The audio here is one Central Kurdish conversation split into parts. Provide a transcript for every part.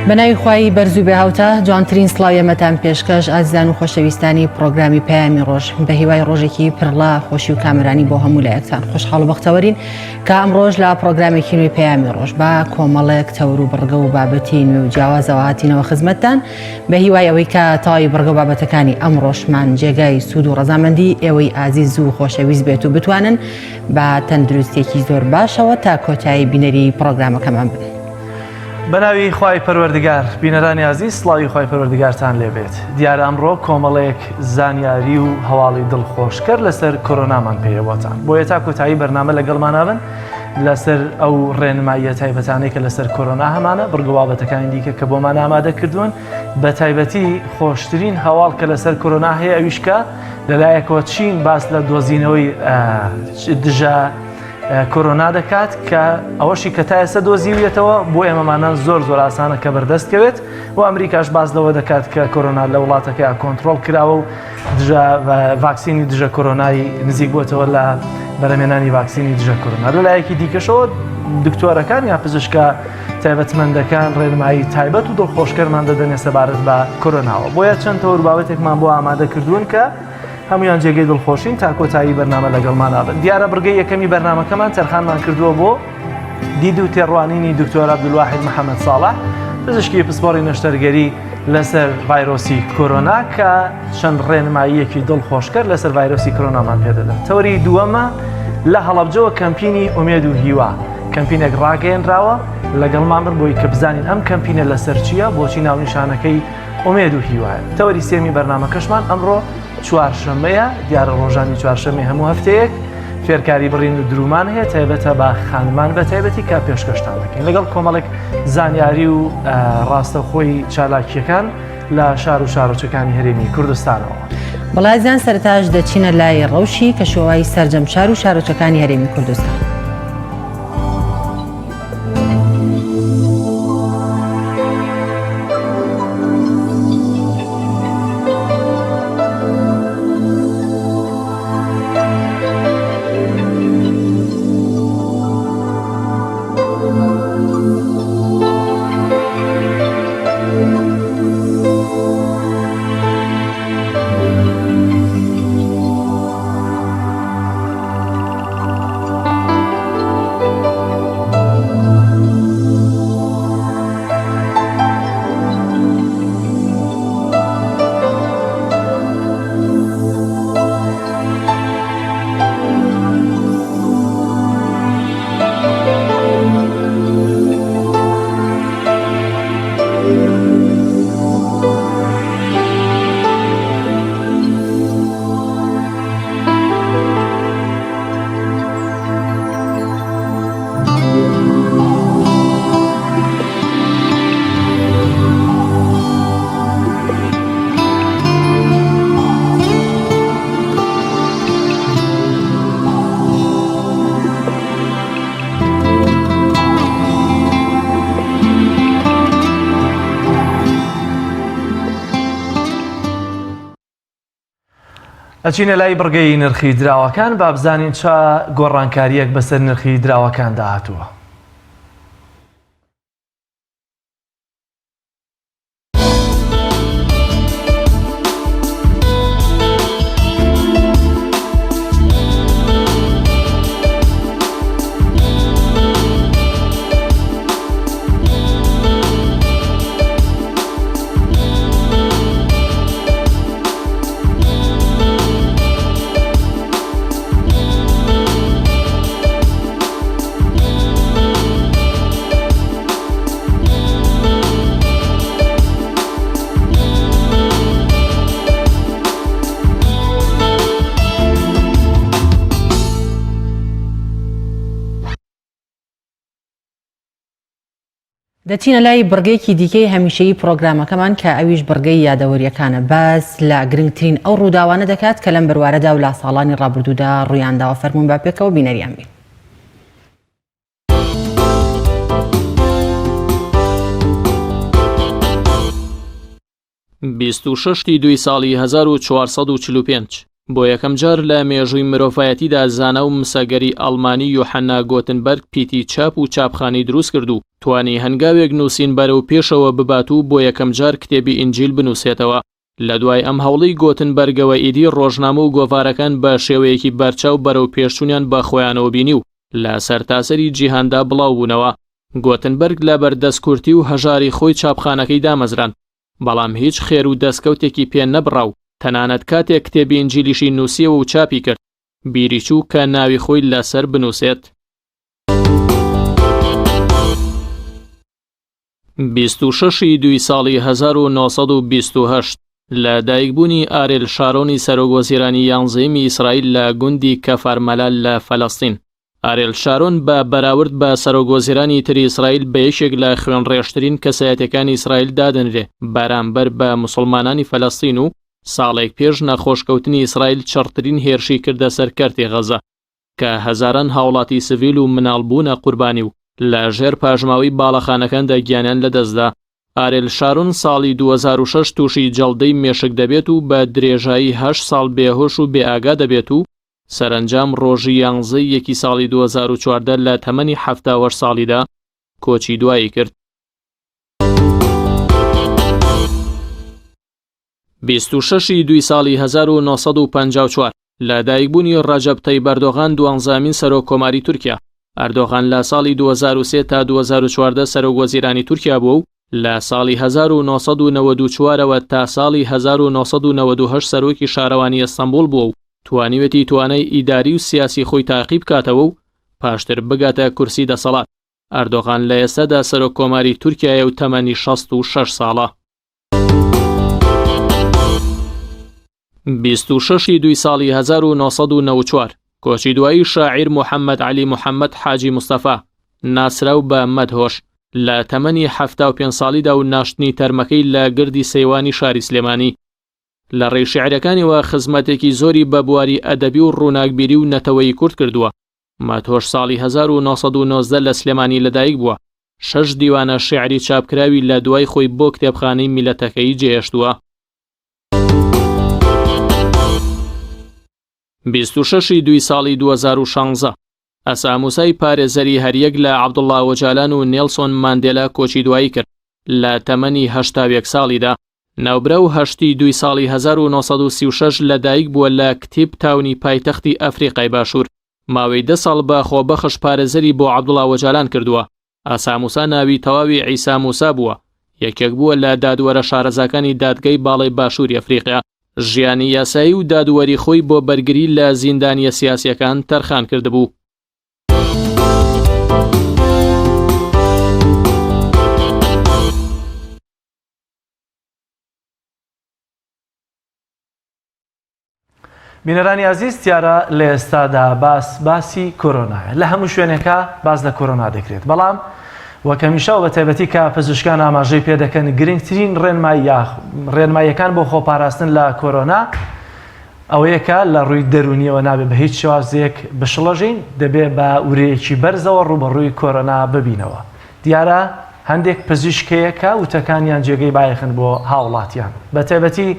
بەناوی خوای بەرز و بێهاوتە جوانترین سڵاویەمەتان پێشکەش ئازیزان و خۆشەویستانی پرۆگرامی پەیامی ڕۆژ بە هیوای ڕۆژێکی پڕلا خۆشی و کامرانی بۆ هەموو لایەکتان خۆشحاڵ و بەختەوەرین کە ئەمڕۆژ لە پرۆگرامێکی نوێی پەیامی ڕۆژ با کۆمەڵێک تەور و بڕگە و بابەتی نوێ و جیاوازەوە هاتینەوە خزمەتتان بە هیوای ئەوەی کە تەواوی بڕگە و بابەتەکانی ئەمڕۆژمان جێگای سوود و ڕەزامەندی ئێوەی ئازیز و خۆشەویست بێت و بتوانن بە تەندروستێکی زۆر باشەوە تا کۆتایی بینەری پرۆگرامەکەمان بن. بەناوی خوای پەروەردگار بینەرانی عزیز سڵاوی خوای پەروەردگارتان لێبێت. دیارە ئەمڕۆ کۆمەڵەیەک زانیاری و هەواڵی دڵخۆشکەر لەسەر کۆرۆنامان پێیەوەتان بۆیە تا کۆتایی بەرنامە لەگەڵماناون لەسەر ئەو ڕێنماییە تایبەتانەی کە لەسەر کۆرۆنا هەمانە بڕگەوابەتەکانی دیکە کە بۆمان ئامادە کردوون بە تایبەتی خۆشترین هەواڵ کە لەسەر کۆرۆنا هەیە ئەویشکە لەلایەکەوە چین باس لە دۆزینەوەی دژە کۆرۆنا دەکات کە ئەوەشی کە تا ئێستا دۆزیویێتەوە بۆ ئێمەمانە زۆر ئاسانە کە بەردەستکەوێت و ئەمریکاش باز لەوە دەکات کە کۆرۆنا لە وڵاتەکەی کۆنتترۆل کراوە و ڤاکسینی دژە کۆرۆنایی نزیک بووتەوە لە بەرەمێنانی ڤاکسینی دژە کۆرۆنا. لەلایەکی دیکەشەوە دکتۆرەکان یا پزیشکە تایبەتمەندەکان ڕێنمایی تایبەت و دڵخۆشکەرمان دەدەنێ سەبارەت بە کۆرۆناوە. بۆیە چەند تەور بابەتێکمان بۆ ئامادە کردوون کە هەمویان جێگەی دڵخۆشین تا کۆتایی بەرنامە لەگەڵمانە بن. دیارە بڕگەی یەکەمی بەرنامەکەمان تەرخانمان کردووە بۆ دید و تێڕوانینی دکتۆر عەبدولواحید محەممەد ساڵح پزیشکی پسپۆڕی نەشتەرگەری لەسەر ڤایرۆسی کۆرۆنا کە چەند ڕێنماییەکی دڵخۆشکەر لەسەر ڤایرۆسی کۆرۆنامان پێدەدەن. تەوەری دووەمە لە هەڵەبجەوە کەمپینی ئومێد و هیوا کەمپینێک ڕاگەیەنراوە لەگەڵمان بن بۆی کە بزانین ئەم کەمپینە لەسەر چییە بۆچی ناونیشانەکەی ئومێد و هیوایە. تەوەری سێمی بەرنامەکەشمان ئەمڕۆ چوارشەمەیە دیارە ڕۆژانی چوارشەمەی هەموو هەفتەیەک فێرکاری بڕین و درومان هەیە تایبەتە بە خانمان بە تایبەتی کا پێشکەشتان دەکەین لەگەڵ کۆمەڵێک زانیاری و ڕاستەخۆی چالاکیەکان لە شار و شارۆچەکانی هەرێمی کوردستانەوە. بەڵایزیان سەرتاش دەچینە لای ڕەوشی کە شۆوای سەرجەم شار و شارۆچەکانی هەرێمی کوردستان. ئەچینە لای بڕگەی نرخی دراوەکان با بزانین چا گۆڕانکاریەک بەسەر نرخی دراوەکان داهاتووە. دەچینە لای بڕگەیەکی دیکەی هەمیشەیی پرۆگرامەکەمان کە ئەویش بڕگەی یادەوەریەکانە باس لە گرنگترین ئەو ڕووداوانە دەکات کە لەم بڕوارەدا و لا ساڵانی ڕابردوودا ڕوویانداوە. فەرموون با پێکەوە بینەریان بین. 26 دوی ساڵی 1445 بۆ یەکەم جار لە مێژووی مرۆڤایەتیدا زانە و مسەگەری ئەڵمانی یوحەنا گۆتنبەرگ پیتی چاپ و چاپخانی دروست کرد و توانی هەنگاوێک نووسین بەرەو پێشەوە ببات و بۆ یەکەم جار کتێبی ئینجیل بنووسێتەوە. لە دوای ئەم هەوڵی گۆتنبەرگەوە ئیدی ڕۆژنامە و گۆڤارەکان بە شێوەیەکی بەرچاو بەرەو پێشچوونیان بە خۆیانەوە بینی و لە سەرتاسەری جیهاندا بڵاو بوونەوە. گۆتنبەرگ لە بەردەستکورتی و هەژاری خۆی چاپخانەکەی دامەزران، بەڵام هیچ خێر و دەستکەوتێکی پێ نەبڕاو. تەنانەت کاتێک کتێبی ئینجیلیشی نووسیەوە و چاپی کرد، بیری چوو کە ناوی خۆی لەسەر بنووسێت. 26 دوای ساڵی 1928 لە دایکبوونی ئارێل شارۆنی سەرۆکوەزیرانی یانزەیەمی ئیسرائیل لە گوندی کەفارمەلال لە فەلەستین. ئارێل شارۆن بە بەراورد بە سەرۆکوەزیرانی تری ئیسرائیل بە یەکێک لە خوێنڕێژترین کەسایەتیەکانی ئیسرائیل دادەنرێ بەرامبەر بە موسڵمانانی فەلەستین و ساڵێک پێش نەخۆشکەوتنی ئیسرائیل چەڕترین هێرشی کردە سەر کەرتی غەزە کە هەزاران هاوڵاتی سڤیل و مناڵبوونە قوربانی و لە ژێر پاژماوی باڵەخانەکاندا گیانیان لەدەستدا. ئارێل شارۆن ساڵی 2006 تووشی جەڵدەی مێشک دەبێت و بە درێژایی 8 ساڵ بێهۆش و بێئاگا دەبێت و سەرنجام ڕۆژی 11 ساڵی 2014 لە تەمەنی 78 ساڵیدا کۆچی دوایی کرد. 26 دوای ساڵی 1954 لە دایکبوونی ڕەجەب تەیب ئەردۆغان دوانزەمین سەرۆک کۆماری تورکیا. ئەردۆغان لە ساڵی 2003 تا 2014 سەرۆکوەزیرانی تورکیا بووە و لە ساڵی 1994ەوە تا ساڵی 1998 سەرۆکی شارەوانی ئەستەمبول بووە و توانیوێتی توانای ئیداری و سیاسی خۆی تاقیب کاتەوە و پاشتر بگاتە کورسی دەسەڵات. ئەردۆغان لە ئێستادا سەرۆک کۆماری تورکیایە و تەمەنی 66 ساڵە. 26 دوای ساڵی 1994 کۆچی دوایی شاعیر محەممەد علی محەممەد حاجی مستەفا ناسراو بە مەدهۆش لە تەمەنی 75 ساڵیدا و ناشتنی تەرمەکەی لە گردی سەیوانی شاری سلێمانی. لە ڕێی شیعرەکانیەوە خزمەتێکی زۆری بە بواری ئەدەبی و ڕووناکبیری و نەتەوەی کورد کردووە. مەدهۆش ساڵی 1990 لە سلێمانی لەدایک بووە. 6 دیوانە شیعری چاپکراوی لە دوای خۆی بۆ کتێبخانەی میلەتەکەی جێهێشتووە. 26 دوای ساڵی 2016 ئەساموسای پارێزەری هەریەک لە عەبدوڵڵا وەجالان و نێلسۆن ماندێلا کۆچی دوایی کرد لە تەمەنی 81 ساڵیدا. ناوبرە و 8 دوای ساڵی 1936 لەدایک بووە لە کتیب تاونی پایتەختی ئەفریقای باشوور. ماوەی 10 ساڵ بە خۆبەخش پارێزەری بۆ عەبدوڵڵا وەجالان کردووە. ئاساموسا ناوی تەواوی عیسا موسا بووە. یەکێک بووە لە دادوەرە شارەزاکانی دادگای باڵای باشووری ئەفریقیا. ژیانی یاسایی و دادوەری خۆی بۆ بەرگری لە زیندانیە سیاسیەکان تەرخان کردبوو. بینەرانی عزیز، دیارە لە ئێستادا باسی کۆرۆنایە. لە هەموو شوێنێکە باس لە کۆرۆنا دەکرێت، بەڵام وەکەمیشە بە تایبەتی کە پزیشکان ئاماژەی پێ دەکەن گرنگترین ڕێنماییەکان بۆ خۆپاراستن لە کۆرۆنا ئەوەیەکە لە ڕووی دەرونیەوە نابێت بە هیچ شێوازێک بشڵەژین، دەبێت بە وورەیەکی بەرزەوە ڕوبەڕووی کۆرۆنا ببینەوە. دیارە هەندێک پزیشکەیەکە وتەکانیان جێگەی بایەخن بۆ هاوڵاتیان، بە تایبەتی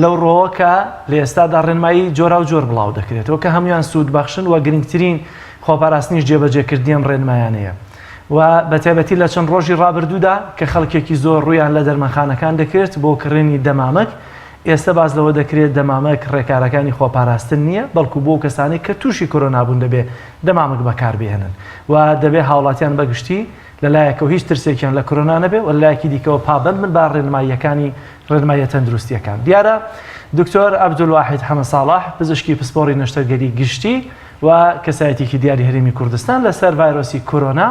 لەو ڕۆوەکە لە ئێستادا ڕێنمایی جۆرا و جۆر بڵاو دەکرێتەوە کە هەمویان سوود بەخشن و گرنگترین خۆپاراستنیش جێبەجێکردنیان ڕێنمایانەیە. و بە تایبەتی لە چەند ڕۆژی ڕابردوودا کە خەڵکێکی زۆر ڕوویان لە دەرمانخانەکان دەکرێت بۆ کڕێنی دەمامک، ئێستا باز لەوە دەکرێت دەمامک ڕێکارەکانی خۆپاراستن نییە، بەڵکو بۆ کەسانی کە تووشی کۆرۆنابوون دەبێت دەمامک بەکاربێنن و دەبێت هاوڵاتیان بەگشتی لەلایەکەوە هیچ ترسێکیان لە کۆرۆنا نەبێ و لایەکی دیکەوە پابند من با ڕێنماییەکانی ڕێنماییە تەندروستیەکان. دیارە دکتۆر عەبدولواحید حەمەد ساڵح پزیشکی پسپۆڕی نەشتەرگەری گشتی و کەسایەتێکی دیاری هەرێمی کوردستان لەسەر ڤایرۆسی کۆرۆنا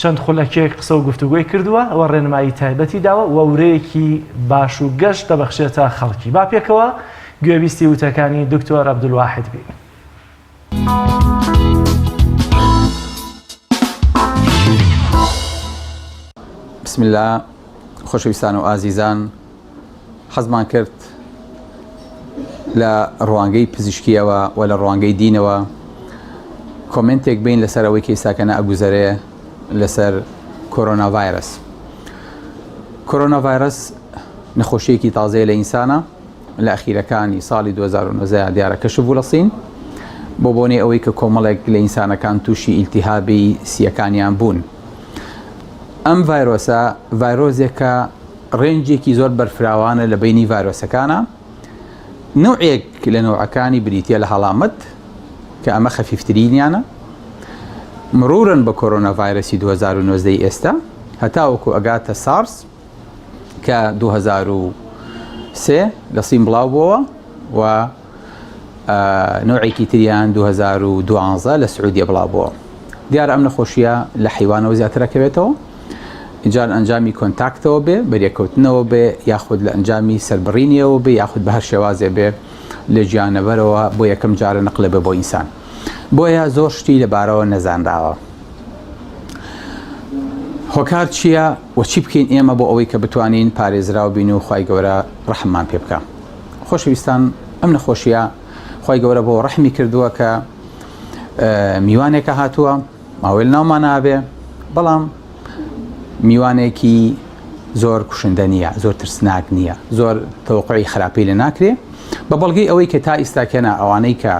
چەند خولەکێک قسە و گفتوگۆی کردووە، ئەوە ڕێنمایی تایبەتی داوە و وەورەیەکی باش و گەشت دەبەخشێتە خەڵکی. با پێکەوە گوێبیستی وتەکانی دکتۆر عەبدولواحید بین. بسم الله. خۆشەویستان و ئازیزان، حەزمان کرد لە ڕوانگەی پزیشکیەوە و لە ڕوانگەی دینەوە کۆمنتێک بین لەسەر ئەوەی کە ئێستاکەنە ئەگوزەرێ لەسەر کۆرۆنا ڤایرەس. کۆرۆنا ڤایرەس نەخۆشیەکی تازەیە لە ئینسانە، لە ئەخیرەکانی ساڵی 2009 دیارە کەشف لە سین بۆ بۆنێ ئەوەی کە کۆمەڵێک لە ئینسانەکان تووشی ئیلتیهابی سیەکانیان بوون. ئەم ڤایرۆسە ڤایرۆزێکە ڕێنجێکی زۆر بەرفراوانە لە بینی ڤایرۆسەکانە، نوعێک لە نوعەکانی بریتە لە هەڵامەت کە ئەمە خەفیفترینیانە، مرورن بە کۆرۆنا ڤایرۆسی 2009 ئێستا هەتاوەکو ئەگاتە سارس کە 2003 لە سین بڵاو بووە و نوعێکی تریان 2012 لە سعودیە بڵاو بووە. دیارە ئەم نەخۆشیە لە حیوانەوە زیاترەکەوێتەوە، ئینجا ئەنجامی کۆنتاکتەوە بێ، بەریەکەوتنەوە بێ، یاخود لە ئەنجامی سەربڕینیەوە بێ، یاخود بە هەر شێوازێ بێ لە گیانەبەرەوە بۆ یەکەم جارە نەقلە بێ بۆ ئینسان. بۆیە زۆر شتی لەبارەوە نەزانراوە. هۆکار چییە و چی بکەین ئێمە بۆ ئەوەی کە بتوانین پارێزراو بین و خوای گەورە ڕەحممان پێ بکە. خۆشەویستان، ئەم نەخۆشیە خوای گەورە بۆ ڕەحمی کردووە کە میوانێکە هاتووە ماوەی ناومان نابێ، بەڵام میوانێکی زۆر کوشندە نییە، زۆر ترسناک نییە، زۆر تەوقعی خراپی لێ ناکرێ، بە بەڵگەی ئەوەی کە تا ئیستاکەنا ئەوانەی کە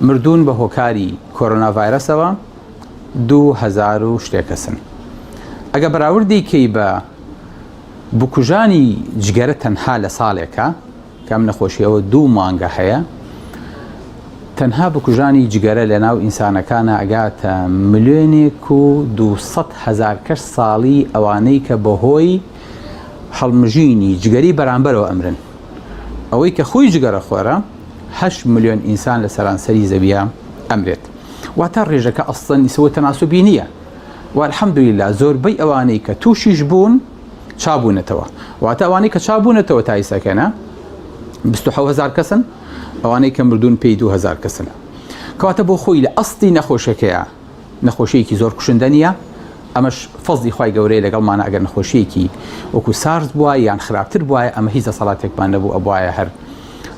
مردوون بە هۆکاری کۆرۆنا ڤایرۆسەوە 2000 و شتێک کەسن. ئەگە بەراوردی کەی بە بکوژانی جگەرە تەنها لە ساڵێکە کە ئەم نەخۆشیەوە 2 مانگە هەیە، تەنها بکوژانی جگەرە لە ناو ئینسانەکانە ئەگاتە 1,200,000 کەس ساڵی ئەوانەی کە بەهۆی هەڵمژینی جگەری بەرامبەرەوە ئەمرن. ئەوەی کە خۆی جگەرە خۆرە 8 ملیۆن ئینسان لە سەرانسەری زەویە ئەمرێت. واتە ڕێژەکە ئەسڵەن ئیسەوە تەناسوبی نییە. والحەمدولیلا زۆربەی ئەوانەی کە تووشیش بوون چابوونەتەوە. واتە ئەوانەی کە چابوونەتەوە تا ئیسەکەنە 27,000 کەسن، ئەوانەی کە مردوون پێی 2000 کەسنە. کەواتە بۆ خۆی لە ئەسڵی نەخۆشەکەیە نەخۆشیەکی زۆر کوشندە نییە. ئەمەش فەزلی خوای گەورەی لەگەڵمانە ئەگەر نەخۆشیەکی وەکو سارس بووە یان خراپتر بووە ئەمە هیچ دەسەڵاتێکمان نەبوو ئەبوایە هەر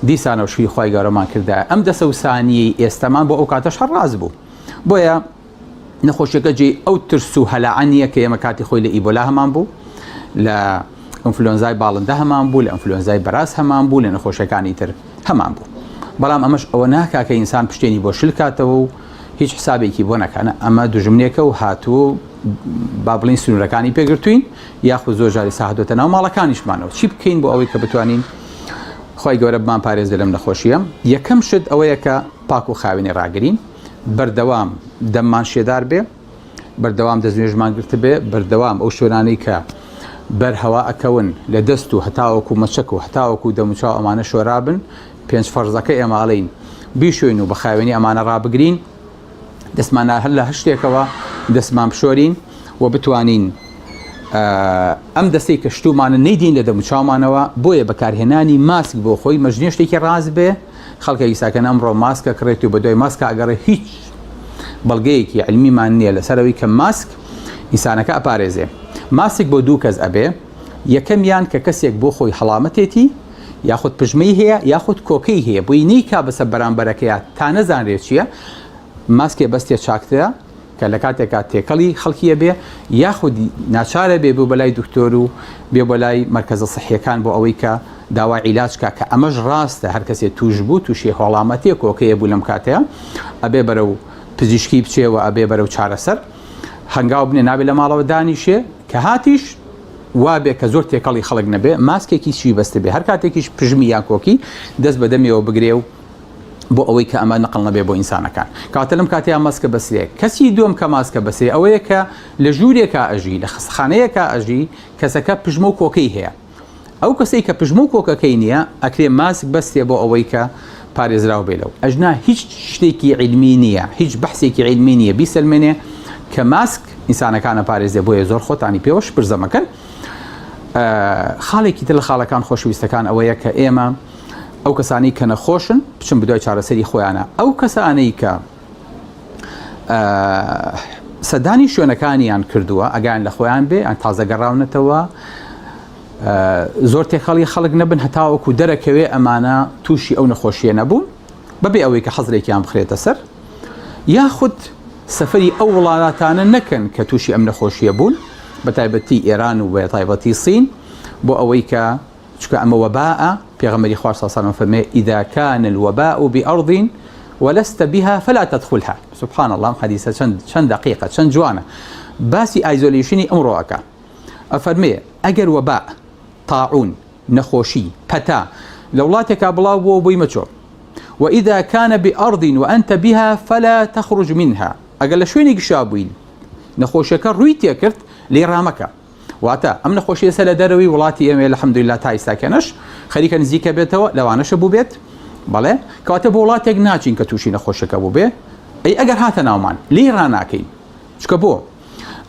دیسانە شووی خوای گەورەمان کردایە. ئەم دەسەوسانیی ئێستامان بۆ ئەو کاتەش هەر ڕاز بوو. بۆیە نەخۆشیەکە جێ ئەو ترس و هەلاعانیە کە ئێمە کاتی خۆی لە ئیبۆلا هەمان بوو، لە ئەنفلۆنزای باڵندە هەمان بوو، لە ئەنفلۆنزای بەراز هەمان بوو، لە نەخۆشیەکانی تر هەمان بوو. بەڵام ئەمەش ئەوە ناکا کە ئینسان پشتێنی بۆ شل کاتەوە و هیچ حسابێکی بۆ نەکەنە. ئەمە دوژمنێکە و هاتووە با بڵین سنوورەکانی پێگرتوین، یاخود زۆر جاری ساهاتۆتە ناو ماڵەکانیشمانەوە. چی بکەین بۆ ئەوەی کە بتوانین خوای گەورە بمان پارێزێ لەم نەخۆشیە؟ یەکەم شت ئەوەیە کە پاک و خاوێنی ڕاگرین، بەردەوام دەممان شێدار بێ، بەردەوام دەستنوێژمان گرت بێ، بەردەوام ئەو شوێنانەی کە بەرهەوا ئەکەون لە دەست و هەتاوەکو مەچەک و هەتاوەکو دەموچاو ئەمانە شۆرابن، 5 فەرزەکە ئێماڵین بیشوین و بە خاوێنی ئەمانە ڕابگرین، دەستمان هەر لە هەر شتێکەوە دەستمان بشۆرین و بتوانین ئەم دەستەی کە شتومانە نەیدین لە دەموچاومانەوە. بۆیە بەکارهێنانی ماسک بۆ خۆی مەژنێ شتێکی ڕاز بێ. خەڵکە ئیساکەن ئەمڕۆ ماسکە کڕێت و بە دوای ماسکە ئەگەڕێ هیچ بەڵگەیەکی علمیمان نییە لەسەرەوەی کە ماسک ئینسانەکە ئەپارێزێ. ماسک بۆ 2 کەس ئەبێ، یەکەمیان کە کەسێک بۆ خۆی هەڵامەتێتی یاخود پژمەی هەیە یاخود کۆکەی هەیە بۆی نیکا بەسەر بەرامبەرەکەیە تا نەزانرێت چییە، ماسکێ بەستێ چاکتەیە کە لە کاتێکا تێکەڵی خەڵکیە بێ، یاخود ناچارە بێ بۆ بەلای دکتۆر و بێ بەلای مەرکەزە سەحیەکان بۆ ئەوەی کە داوای عیلاجکە کە ئەمەش ڕاستە. هەر کەسێ توش بوو تووشی هەڵامەتیە کۆکەیە بوو لەم کاتەیە ئەبێ بەرەو پزیشکی بچێەوە، ئەبێ بەرەو چارەسەر، هەنگاو بنێ نابێت لە ماڵەوە دانیشێ کە هاتیش وابێ کە زۆر تێکەڵی خەڵک نەبێ، ماسکێکی چی بەستە بێ، هەر کاتێکیش پژمی یان کۆکی دەست بەدەمیەوە بگرێ و بۆ ئەوەی کە ئەمە نەقڵ نەبێ بۆ ئینسانەکان. کاتە لەم کاتەیە ماسکە بەسرێ. کەسی دووەم کە ماسکە بەسرێ ئەوەیە کە لە ژوورێکە ئەژی، لە خستخانەیەکە ئەژی، کەسەکە پژمە و کۆکەی هەیە. ئەو کەسەی کە پژمە و کۆکەکەی نییە ئەکرێ ماسک بەستێ بۆ ئەوەی کە پارێزراو بێ لەو. ئەژنا هیچ شتێکی عیلمی نییە، هیچ بەحسێکی عیلمی نییە بیسەلمێنێ کە ماسک ئینسانەکانە پارێزێ. بۆیە زۆر خۆتانی پێوەش پرزەمەکەن. خاڵێکی تر لە خاڵەکان خۆشەویستەکان ئەوەیە کە ئێمە ئەو کەسانی کە نەخۆشن بچن بدوای چارەسەری خۆیانە. ئەو کەسانەی کە سەدانی شوێنەکانیان کردووە ئەگەیان لە خۆیان بێ ئەن تازە گەڕاونەتەوە، زۆر تێخەڵی خەڵک نەبن هەتاوەکو دەرەکەوێ ئەمانە تووشی ئەو نەخۆشیە نەبوون بەبێ ئەوەی کە حەزرێکیان بخرێتە سەر، یاخود سەفەری ئەو وڵاتانە نەکەن کە تووشی ئەم نەخۆشیە بوون، بە تایبەتی ئێران و بە تایبەتی سین، بۆ ئەوەی کە چکە ئەمە وەباءە پێغەمبەری خوا صلی الله علیه و سلم فەرمێ إذا كان الوباء بأرض ولست بها فلا تدخلها. سبحان الله حدیثە چەند دقیقە چەند جوانە. باسی ئایزۆلیشنی ئەمڕۆەکە ئەفەرمێ ئەگەر وەباء طاعون نەخۆشی پەتا لە وڵاتێکا بڵاو بۆ بووی مەچۆ وإذا كان بأرض وأنت بها فلا تخرج منها. ئەگەر لە شوێنێکی شا بووین نەخۆشیەکە ڕووی تێکرد لێ ڕامەکە واتە ئەم نەخۆشیە سە لە دەرەوەی وڵاتی ئێمە الحەمدولله تا ئێستاکەنەش خەریکە نزیکە بێتەوە لەوانەشە بوو بێت بەڵێ کەواتە بۆ وڵاتێک ناچین کە تووشی نەخۆشیەکە بوو بێ ئەی ئەگەر هاتە ناومان لێ ڕاناکەین چکە بۆ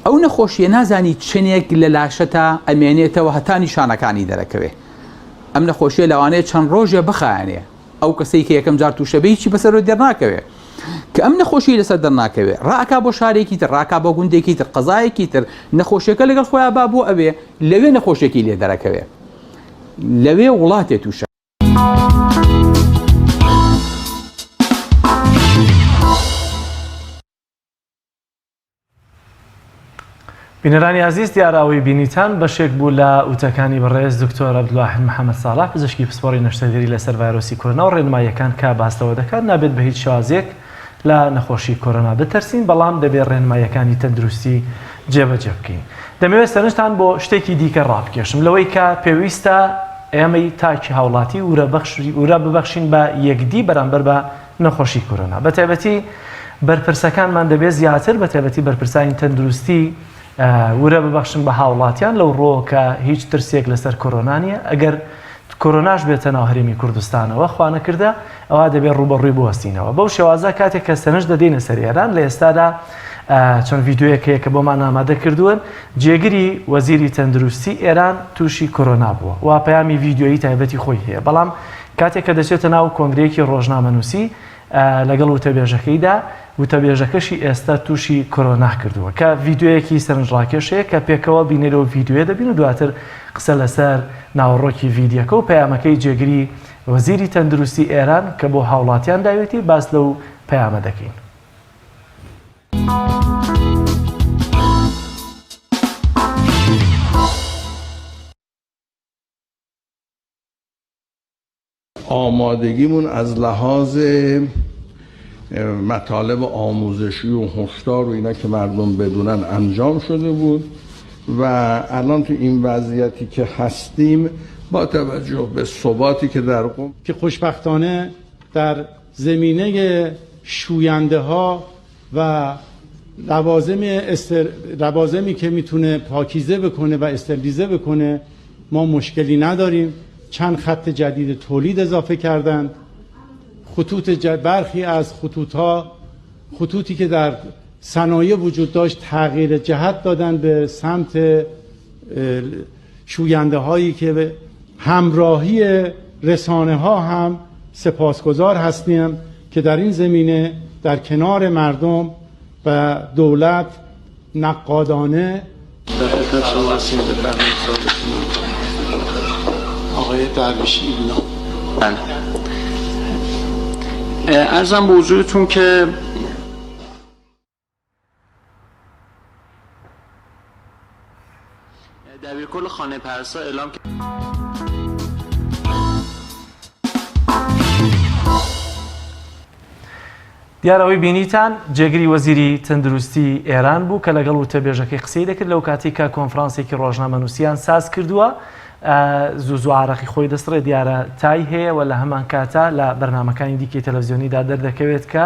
ئەو نەخۆشیە نازانی چنێک لە لاشەتا ئەمێنێتەوە هەتا نیشانەکانی دەرەکەوێ. ئەم نەخۆشیە لەوانەیە چەند ڕۆژێ بخایانێ ئەو کەسەی کە یەکەم جار تووشەبەی چی بەسەر دەرناکەوێ کە ئەم نەخۆشی لەسەر دەرناکەوێ ڕاکا بۆ شارێکی تر ڕاکا بۆ گوندێکی تر قەزایەکی تر نەخۆشیەکە لەگەڵ خۆیان با بۆ ئەوێ لەوێ نەخۆشیێکی لێ دەرەکەوێ لەوێ وڵاتێ تووشە. بینەرانی عزیز دیاراوەی بینیتان بەشێک بوو لە وتەکانی بەڕێز دکتۆر عەبدولواحید محەممەد ساڵح پزیشکی پسپۆڕی نەشتەرگەری لەسەر ڤایرۆسی کۆرۆنا و ڕێنماییەکان کە باستەوە دەکات نابێت بە هیچ شێوازێک لە نەخۆشی کۆرۆنا بترسین بەڵام دەبێت ڕێنماییەکانی تەندروستی جێبەجێ بکەین. دەمەوێت سەرنجتان بۆ شتێکی دیکە ڕابکێشم لەوەی کە پێویستە ئێمەی تاکی هاوڵاتی ورە ببەخشین بە یەکدی بەرامبەر بە نەخۆشی کۆرۆنا. بە تایبەتی بەرپرسەکانمان دەبێت زیاتر بە تایبەتی بەرپرسانی تەندروستی ورە ببەخشن بە هاوڵاتیان لەو ڕۆ کە هیچ ترسێک لەسەر کۆرۆنا نیە. ئەگەر کۆرۆناش بێتە ناو هەرێمی کوردستانەوە خوا نەکردە ئەوە دەبێت ڕوبەڕووی بوەستینەوە. بەو شێوازە کاتێک کە سەرنج دەدەینە سەر ئێران لە ئێستادا چەند ڤیدیۆیەکەیە کە بۆمان ئامادە کردوون جێگیری وەزیری تەندروستی ئێران تووشی کۆرۆنا بووە وا پەیامی ڤیدیۆیی تایبەتی خۆی هەیە بەڵام کاتێک کە دەچێتە ناو کۆنگرەیەکی ڕۆژنامەنووسی لەگەڵ وتەبێژەکەیدا وتەبێژەکەشی ئێستا تووشی کۆرۆنا کردووە کە ڤیدیۆیەکی سەرنجڕاکێشەیە کە پێکەوە بینێرەوە ڤیدیۆیە دەبین و دواتر قسە لەسەر ناوەڕۆکی ڤیدیۆکە و پەیامەکەی جێگیری وەزیری تەندروستی ئێران کە بۆ هاوڵاتیان داوێتی باس لەو پەیامە دەکەین. آمادگیمون از لحاظ مطالب آموزشی و هشدار و اینا که مردم بدونن انجام شده بود و الان تو این وضعیتی که هستیم با توجه به ثباتی که در قم که خوشبختانه در زمینه شوینده ها و لوازمی که میتونه پاکیزه بکنه و استریلیزه بکنه ما مشکلی نداریم. چند خط جدید تولید اضافه کردند. برخی از خطوطی که در صنایع وجود داشت تغییر جهت دادن به سمت شوینده هایی که به همراهی رسانه ها هم سپاسگزار هستیم که در این زمینه در کنار مردم و دولت نقادانه در خدمت شما هستیم. آقای درویشی اینا عرضم به حضورتون که دبیرکل خانه پرسا اعلام کرد دیارەوەی بینیتان جێگری وەزیری تەندروستی ئێران بوو کە لەگەڵ وتەبێژەکەی قسەی دەکرد لەو کاتێککە کۆنفرانسێکی ڕۆژنامەنووسیان ساز کردووە زوو عارەقی خۆی دەستڕێ دیارە تای هەیە و لە هەمان کاتە لە بەرنامەکانی دیکەی تەلەڤیزیۆنیدا دەردەکەوێت کە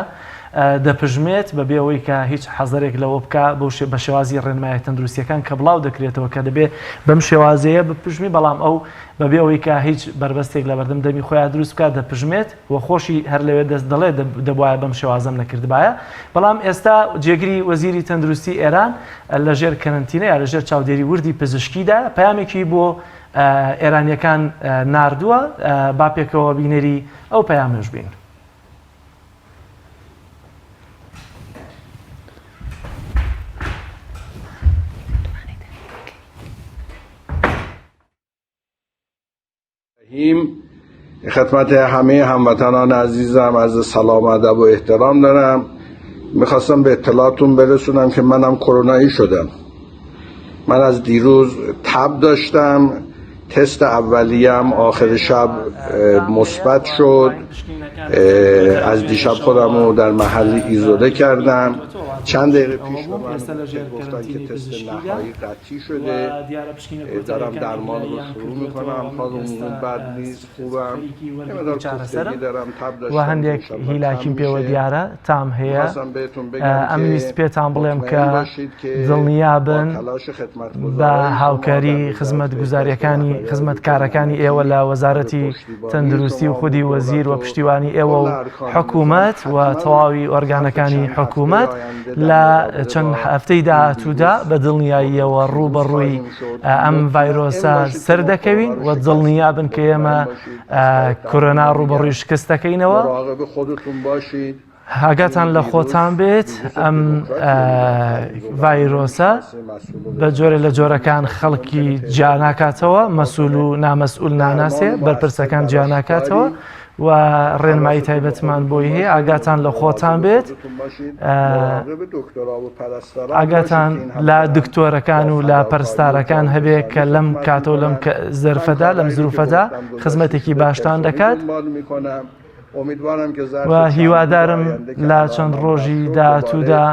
دەپژمێت بەبێ ئەوەی کە هیچ حەزەرێک لەوە بکە بە شێوازی ڕێنمایە تەندروستیەکان کە بڵاو دەکرێتەوە کە دەبێت بەم شێوازەیە بپژمی بەڵام ئەو بەبێ ئەوەی کە هیچ بربەستێک لە بەردەم دەمی خۆیان دروست بکات دەپژمێت و خۆشی هەر لەوێ دەست دەڵێ دەبواە بەم شێوازەم نەکردبایە بەڵام ئێستا جێگری وەزیری تەندروستی ئێران لەژێر کەرنتینەیە لەژێر چاودێری وردی پزیشکیدا پەیامێکی بۆ ئێرانیەکان ناردووە با پێکەوە بینەری ئەو پەیامەش بین. خدمت همه هموطنان عزیزم عرض سلام و ادب و احترام دارم. میخواستم به اطلاعتون برسونم که منم کرونایی شدم. من از دیروز تب داشتم تست اولیه هم آخر شب مثبت شد. از دیشب خودم رو در محلی ایزوله کردم. چند دقیقه پیش به من گفتن که تست نهایی قطعی شده. دارم درمان رو شروع میکنم. حالم بد نیست، خوبم. یه مقدار کوفتگی دارم، تب داشتم. و هەندێک هیلاکیم پێوە دیارە تام هەیە. ئەم ویست پێتان بڵێم کە دڵنیابن بە هاوکاری خزمەتگوزاریەکانی خزمەتکارەکانی ئێوە لە وەزارەتی تەندروستی و خودی وەزیر و پشتیوانی ئێوە و حکوومەت و تەواوی ئۆرگانەکانی حکوومەت لە چەند هەفتەی داهاتوودا بە دڵنیاییەوە ڕوبەڕووی ئەم ڤایرۆسە سەر دەکەوین و دڵنیابن کە ئێمە کۆرۆنا ڕوبەڕووی شکست دەکەینەوە. ئاگاتان لە خۆتان بێت ئەم ڤایرۆسە بە جۆرە لە جۆرەکان خەڵکی جیاناکاتەوە، مەسوول و نامەسئول ناناسێ، بەرپرسەکان جیاناکاتەوە و ڕێنمایی تایبەتمان بۆی هەیە. ئاگاتان لە خۆتان بێت، ئاگاتان لە دکتۆرەکان و لە پەرستارەکان هەبێ کە لەم کاتەوە لەم زەرفەدا لەم زروفەدا خزمەتێکی باشتان دەکات و هیوادارم لە چەند ڕۆژی داهاتوودا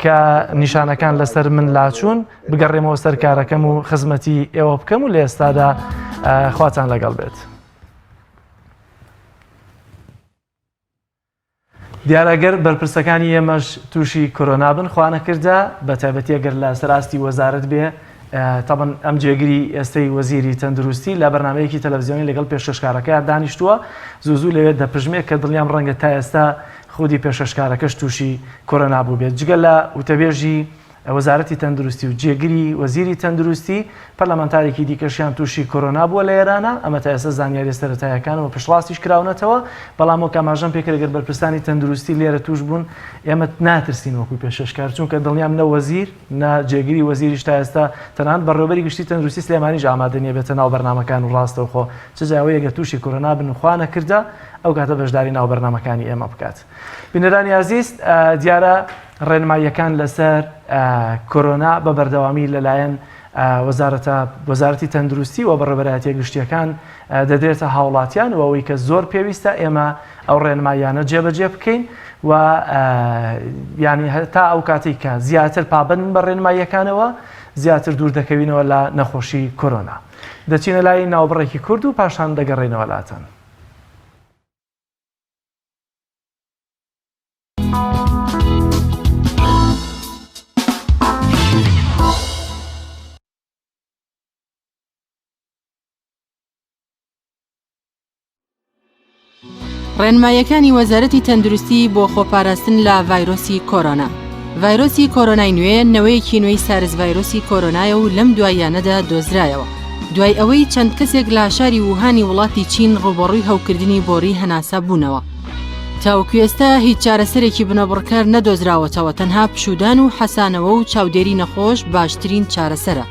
کە نیشانەکان لەسەر من لاچوون بگەڕێمەوە سەر کارەکەم و خزمەتی ئێوە بکەم و لە ئێستادا خواتان لەگەڵ بێت. دیارەگەر بەرپرسەکانی ئێمەش تووشی کۆرۆنا بن خوا نەکردە، بە تایبەتی ئەگەر لە سەراستی وەزارەت بێ تەبەن ئەم جێگیری ئێستەی وەزیری تەندروستی لە بەرنامەیەکی تەلەڤیزیۆنی لەگەڵ پێشکەشکارەکە دانیشتووە زوو لەوێت دەپژمێت کە دڵیان ڕەنگە تا ئێستا خودی پێشکەشکارەکەش تووشی کۆرۆنا بوو بێت. جگە لە وتەبێژی وەزارەتی تەندروستی و جێگیری وەزیری تەندروستی پەرلەمانتارێکی دیکەشیان تووشی کۆرۆنا بووە لە ئێرانە. ئەمە تا ئێستا زانیاری سەرەتاییەکانەوە پشتڕاستیش کراونەتەوە، بەڵام وەک ئاماژەم پێکرد ئەگەر بەرپرسانی تەندروستی لێرە توش بوون ئێمە ناترسین وەکو پێشکەشکار، چونکە دڵنیام نە وەزیر نە جێگیری وەزیریش تا ئێستا تەنانەت بەڕێوەبەری گشتی تەندروستی سلێمانیش ئامادە نیە بێتە ناو بەرنامەکان و ڕاستەوخۆ چ جاوەیە ئەگەر تووشی کۆرۆنا بن و خوا نەکردە ئەو کاتە بەشداری ناو بەرنامەکانی ئێمە بکات. بینەرانی عەزیز، دیارە ڕێنماییەکان لەسەر کۆرۆنا بە بەردەوامی لەلایەن وەزارەتی تەندروستی و بەڕێوەبەرایەتیە گشتیەکان دەدرێتە هاوڵاتیان و ئەوەی کە زۆر پێویستە ئێمە ئەو ڕێنماییانە جێبەجێ بکەین و ینی تا ئەو کاتێک کە زیاتر پابند بە ڕێنماییەکانەوە زیاتر دوور دەکەوینەوە لە نەخۆشی کۆرۆنا. دەچینە لای ناوبڕێکی کورد و پاشان دەگەڕێنەوە لاتەن. ڕێنماییەکانی وەزارەتی تەندروستی بۆ خۆپاراستن لە ڤایرۆسی کۆرۆنا. ڤایرۆسی کۆرۆنای نوێ نەوەیەکی نوێی سارس ڤایرۆسی کۆرۆنایە و لەم دواییانەدا دۆزرایەوە. دوای ئەوەی چەند کەسێک لە شاری ووهانی وڵاتی چین ڕوبەڕووی هەوکردنی بۆڕی هەناسا بوونەوە. تاوەکو ئێستا هیچ چارەسەرێکی بنەبڕکار نەدۆزراوەتەوە، تەنها پشودان و حەسانەوە و چاودێری نەخۆش باشترین چارەسەرە.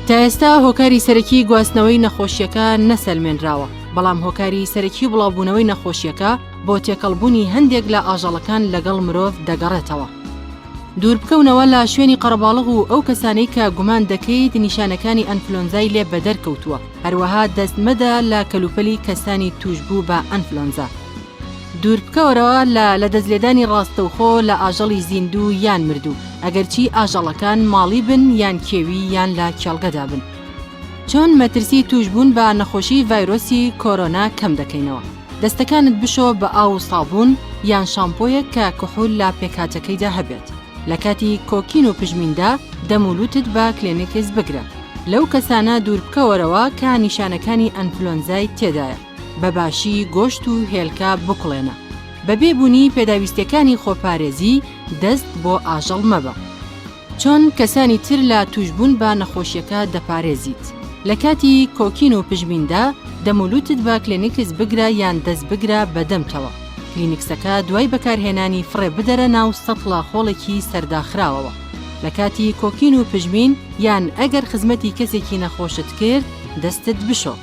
تا ئێستا هۆکاری سەرەکی گواستنەوەی نەخۆشیەکە نەسەلمێنراوە، بەڵام هۆکاری سەرەکی بڵاوبوونەوەی نەخۆشیەکە بۆ تێکەڵبوونی هەندێک لە ئاژەڵەکان لەگەڵ مرۆڤ دەگەڕێتەوە. دوور بکەونەوە لە شوێنی قەرەباڵغ و ئەو کەسانەی کە گومان دەکەیت نیشانەکانی ئەنفلۆنزای لێ بەدەرکەوتووە، هەروەها دەستمەدە لە کەلوپەلی کەسانی توشبوو بە ئەنفلۆنزا. دوور بکەوەرەوە لە دەستلێدانی ڕاستەوخۆ لە ئاژەڵی زیندوو یان مردوو، ئەگەرچی ئاژەڵەکان ماڵی بن یان کێوی یان لە کێڵگەدا بن. چۆن مەترسی توشبوون بە نەخۆشی ڤایرۆسی کۆرۆنا کەم دەکەینەوە؟ دەستەکانت بشۆ بە ئاو و سابوون یان شامپۆیەک کە کحول لە پێکهاتەکەیدا هەبێت. لە کاتی کۆکین و پژمیندا دەمولوتت بە کلێنێکس بگرە. لەو کەسانە دوور بکەوەرەوە کە نیشانەکانی ئەنفلۆنزای تێدایە. بەباشی گۆشت و هێلکە بکڵێنە. بەبێ بوونی پێداویستەکانی خۆپارێزی دەست بۆ ئاژەڵ مەبە. چۆن کەسانی تر لە توشبوون بە نەخۆشیەکە دەپارێزیت. لە کاتی کۆکین و پژمیندا دەمولوتت بە کلێنیکس بگرە یان دەست بگرە بەدەمتەوە. کلینیکسەکە دوای بەکارهێنانی فڕێ بدەرە ناو سەتڵە خۆڵێکی سەرداخراوەوە. لە کاتی کۆکین و پژمین یان ئەگەر خزمەتی کەسێکی نەخۆشت کرد دەستت بشۆ.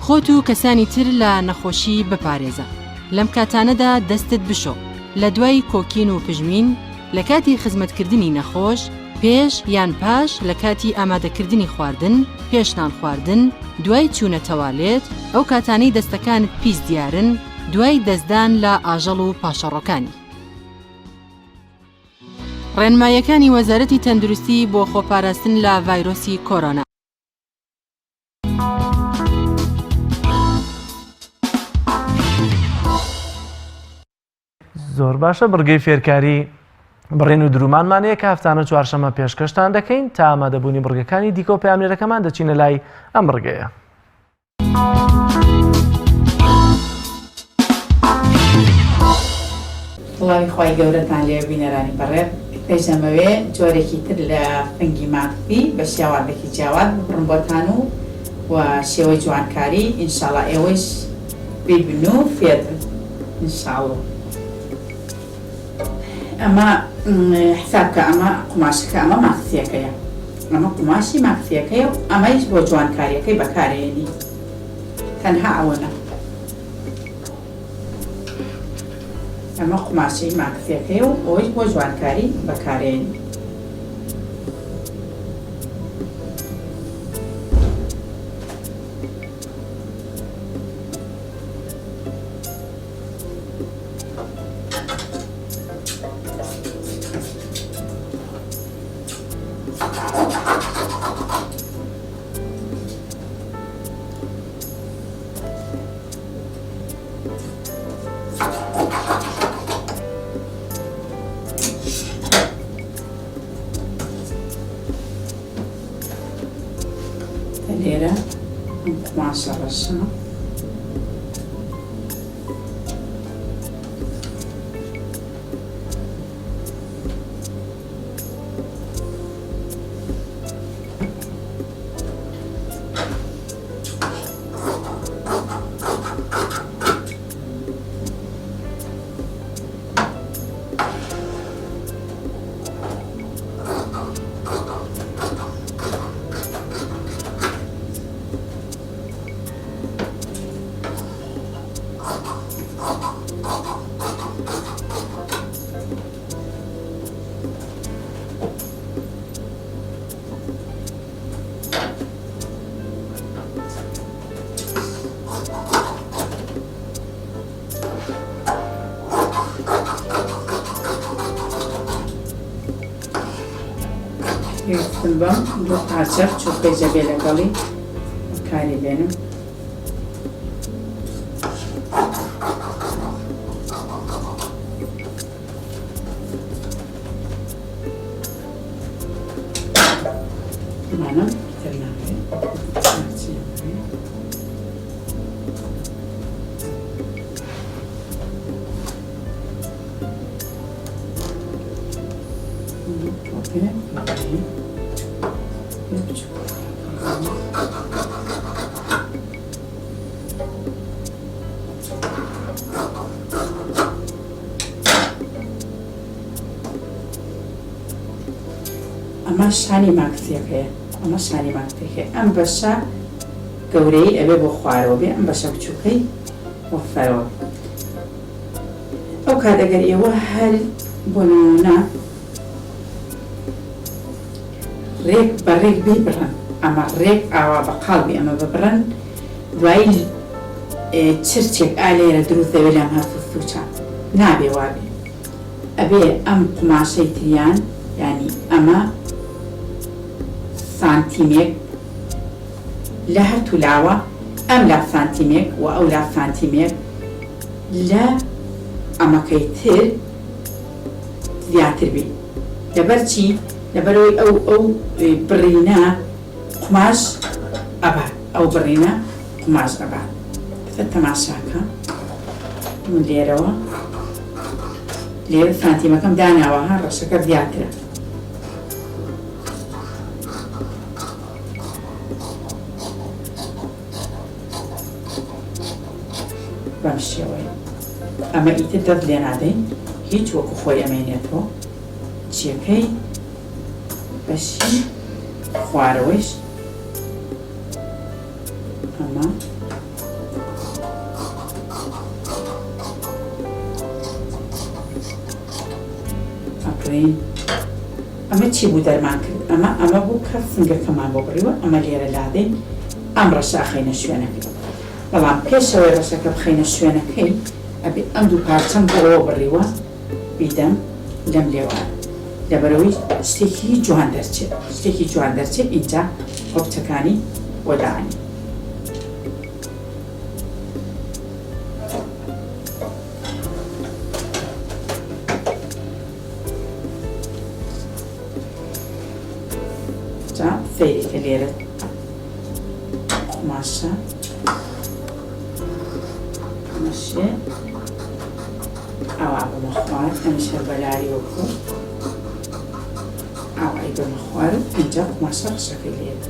خۆت و کەسانی تر لە نەخۆشی بپارێزە. لەم کاتانەدا دەستت بشۆ. لە دوای کۆکین و پژمین لە کاتی خزمەتکردنی نەخۆش پێش یان پاش لە کاتی ئامادەکردنی خواردن، پێشنان خواردن، دوای چوونە تەوالێت، ئەو کاتانەی دەستەکانت پیس دیارن، دوای دەستدان لە ئاژەڵ و پاشەڕۆکانی. ڕێنماییەکانی وەزارەتی تەندروستی بۆ خۆپاراستن لە ڤایرۆسی کۆرۆنا. زۆر باشە بڕگەی فێرکاری بڕێن و درومانمانەیە کە هەفتانە چوارشەمە پێشکەشتان دەکەین تا ئامادەبوونی بڕگەکانی دیکە و پامێرەکەمان دەچینە لای ئەم بڕگەیە. وڵامی خی گەورەتان لێ بینەرانی بەڕێ پێشەمەوێ جۆرێکی تر لە فەنگی ماکفی بە شێوازێکی جیاواز بڕم بۆتان و شێوەی جوانکاری ئینشاڵڵا ئێوەش بیبن و فێرن ئینشاڵڵ. ئەمە حسابکە ئەمە قماشەکە ئەمە ماکسیەکەیە، ئەمە قماشی ماکسیەکەیە و ئەمەش بۆ جوانکاریەکەی بەکارێنی تەنها ئەوەنە. ئەمە قماشەی ماکسیەکەیە و ئەوەش بۆ جوانکاری بەکارێنی. لێرە ئەم قماشە ڕەشە پێویستم بەم دوو پارچە چووقەی جەبێ لەگەڵی کاری بێنم. مانم تر ناکرێت ئەمە شانی ماکسیەکەیە، ئەمە شانی ماکسیەکەیە. ئەم بەشە گەورەی ئەبێ بۆ خوارەوە بێ، ئەم بەشە بچووکەی بۆ فەرەوە. ئەو کات ئەگەر ئێوە هەر بۆ نمونە ڕێک بە ڕێک ببڕن، ئەمە ڕێک ئاوا بەقاڵ بێ ئەمە ببڕن، دوایی چرچێک ئالێرە دروست دەوێت لەم هەفتە سوچە نابێ وابێ. ئەبێ ئەم قماشەی تریان ینی ئەمە سانتیمێک لە هەر تولاوە، ئەم لا سانتیمێک و ئەو لا سانتیمێک لە ئەمەکەی تر زیاتر بێ. لەبەر چی؟ لەبەرەوەی ئەو بڕینە قماش ئەبا، ئەو بڕینە قماش ئەبا. بە تەماشاکە من لێرەوە لێرە سانتیمەکەم داناوە ها ڕەشەکە زیاترە. بەم شێوەیە ئەمە ئیتر دەست لێ نادەین، هیچ وەکو خۆی ئەمێنێتەوە. چیەکەی بەشی خوارەوەیش ئەمە ئەکرین ئەمە چی بوو دەرمان کرد ئەمە بوو کە فنگەکەمان بۆ بڕیوە ئەمە لێرە لادەین ئەم ڕەشە خەینە شوێنەکەی بەڵام پێشەوەی ڕەشەکە بخەینە شوێنەکەی ئەبێ ئەم دوو پارچەم بۆەوە بڕیوە بیدەم لەم لێوان لەبەرەوەی شتێکی جوان دەرچێت اینجا خۆبچەکانی وەداانی فێریکە لێرە قماشە مەشێ ئەوا بمە خوارد ئەمیشە بەلاری وەکو ئاوای بمە خوارد اینجا قماشە ڕەشەکەی لێرە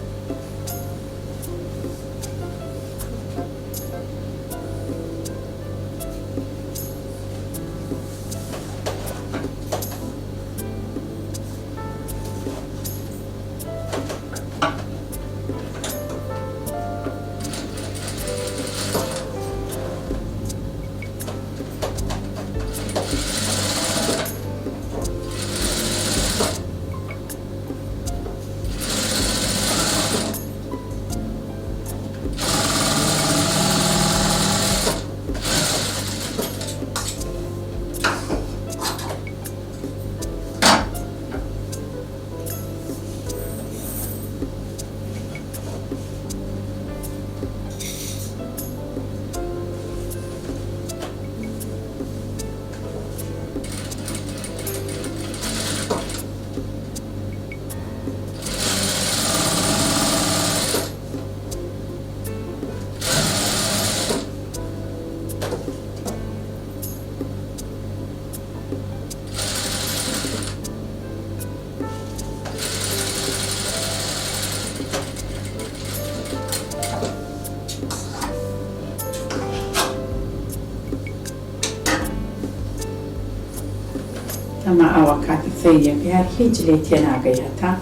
ئەمە ئەوە کاتی فەیریەکە هەر هیچ لێ تێناگەی هەتا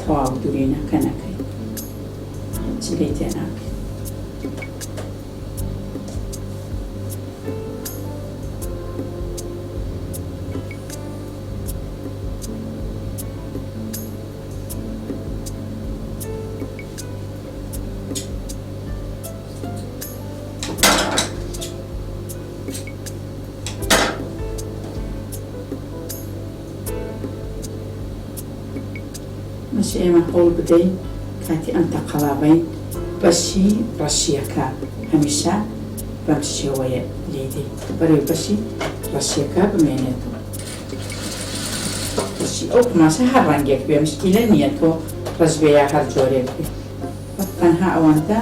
تەواو دوورینەکە نەکەی هیچ لێ تێناگەی مەش ئێمە هەوڵ بدەین کاتی ئەم تەقەڵابەین بەشی ڕەشیەکە هەمیشە بەم شێوەیە لێدەی بەرەوەی بەشی ڕەشیەکە بمێنێتەوە بەشی ئەو قماشە هەر ڕەنگێک بێ مشکیلە نییە تۆ ڕەش بێ یا هەر جۆرێک بێ تەنها ئەوەندە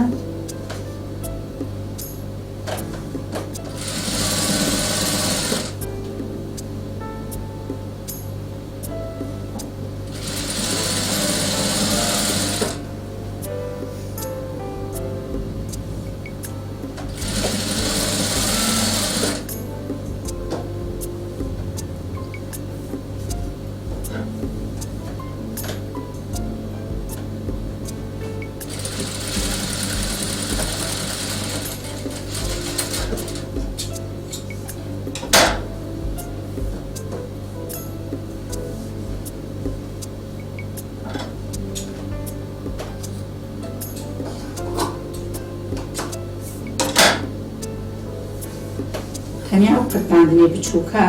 تەنیا ئەو قەتاندنی بچووکە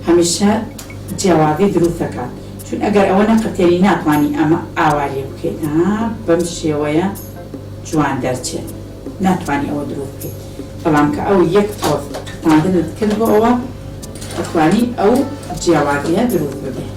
هەمیشە جیاوازی دروست دەکات چون ئەگەر ئەوە نەقەتێنی ناتوانانی ئەمە ئاوا لێ بکەیت بەم شێوەیە جوان دەرچێت ناتوانانی ئەوە دروست بکەیت بەڵام کە ئەو یەک تۆز قەتاندنت کرد بۆ ئەوە دەتوانی ئەو جیاوازیە دروست ببێت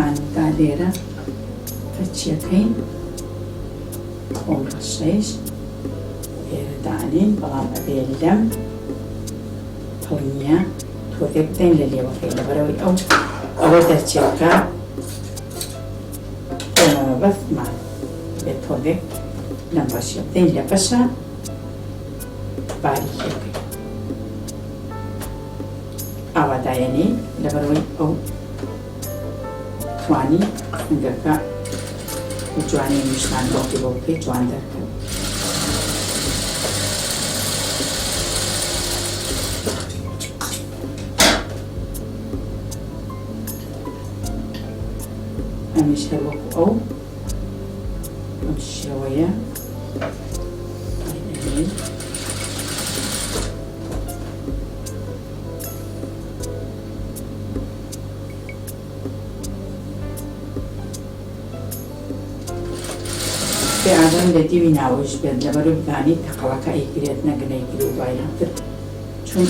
تاندا لێرە پەچیەکەین ئەو ڕەشەیش لێرە دانین بەڵام ئەبێ لەم پڵنیە تۆتێک بدەین لە لێوەکەی لەبەرەوەی ئەوە دەرچێکە ئێمەوە بەستمان بێت تۆلێک لەم بەشیە بدەین لە بەشە باریکەکەی ئاوادایەنەی لەبەرەوەی ئەو توانی خنگەکە جوانی نیشتان بۆکی بۆ بکەی جوان دەرکەوت. ئەمیش هەر وەکو ئەو ئەم شێوەیە پێ ئادەم لە دیوی ناوەش بێت لەبەرەوەی بزانیت تەقەڵەکە ئەیگرێت نەگەنەیگری و بایاتر چون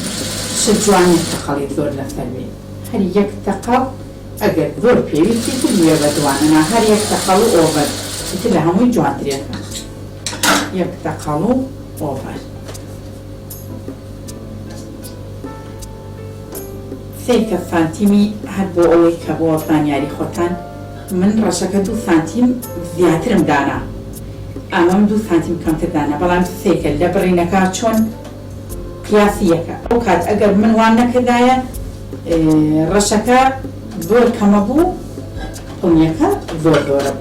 ش جوانی تەقەڵی زۆر لەسەر بێت هەر یەک تەقەڵ ئەگەر زۆر پێویستی تر وێ بەدوانەنا هەر یەک تەقەڵ و ئۆڤەر تر لە هەمووی جوانترێتە یەک تەقەڵ و ئۆڤەر سێکە سانتیمی هەر بۆ ئەوەی کە بۆ زانیاری خۆتان من ڕەشەکە 2 سانتیم زیاترم دانا ئەمەم 2 سانتیم کەمتر دانا بەڵام سێکە لە بڕینەکە چۆن قیاسیەکە ئەو کات ئەگەر من وان نەکردایە ڕەشەکە زۆر کەمە بوو پڵنیەکە زۆر زۆرە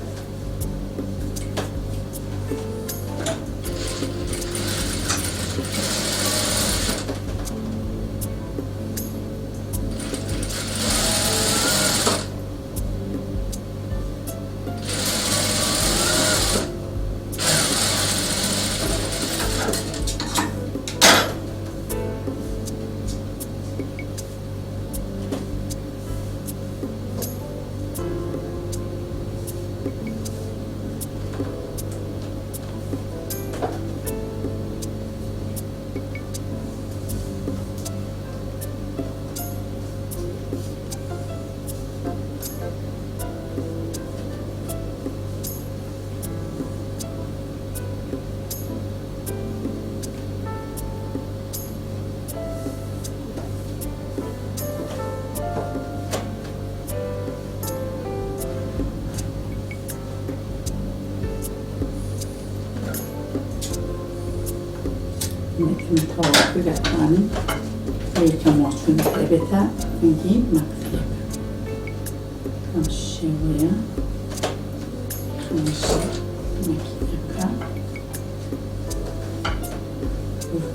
متوافق دەتوانین یەکەم وەچون دەبێتە ڕەنگی مەقسیەکە ئەم شێوەیە مەکینەکە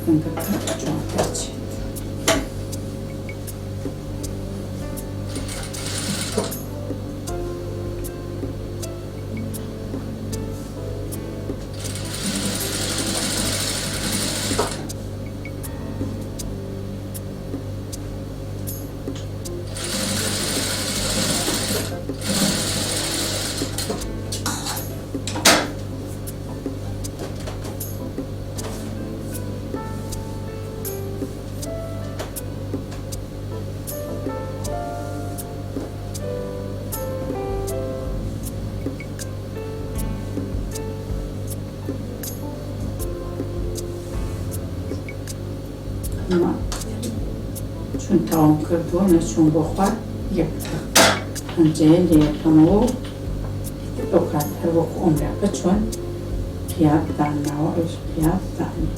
ڕەنگەکە جوان دەچێت. چون تاوم کردووە نەچوون بۆ خوار یەک پەنجەیە لە یەکەمەوە ئەو کات هەر وەکو ئۆمراکە چۆن پیاز داناوە ئەوش پیاز دانی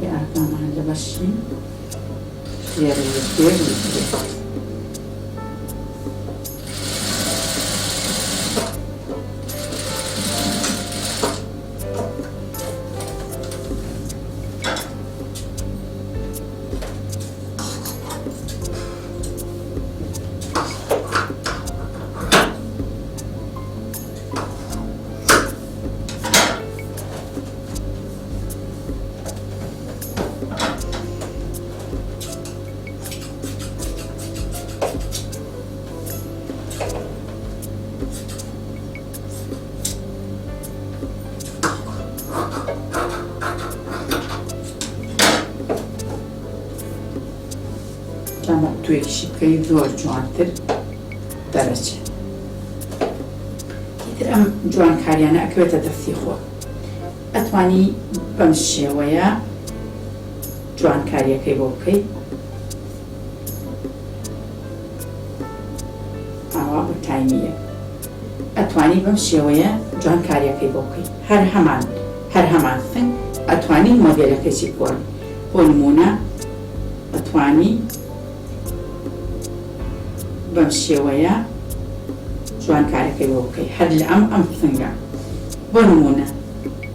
به احکام محله باشیم یه روز جامە توێکیشی بکەی زۆر جوانتر دەرەچێت. ئیتر ئەم جوانکاریانە ئەکەوێتە دەستی خۆ. ئەتوانی بەم شێوەیە جوانکاریەکەی بۆ بکەیت. ئاوا بە تایمیە. ئەتوانی بەم شێوەیە جوانکاریەکەی بۆ بکەیت. هەر هەمان سنگ ئەتوانی مۆدێلەکەی بۆن. بۆ نمونە ئەتوانی بەم شێوەیە جوانکاریەکەی بۆ بکەیت. هەر لە ئەم سنگە. بۆ نمونە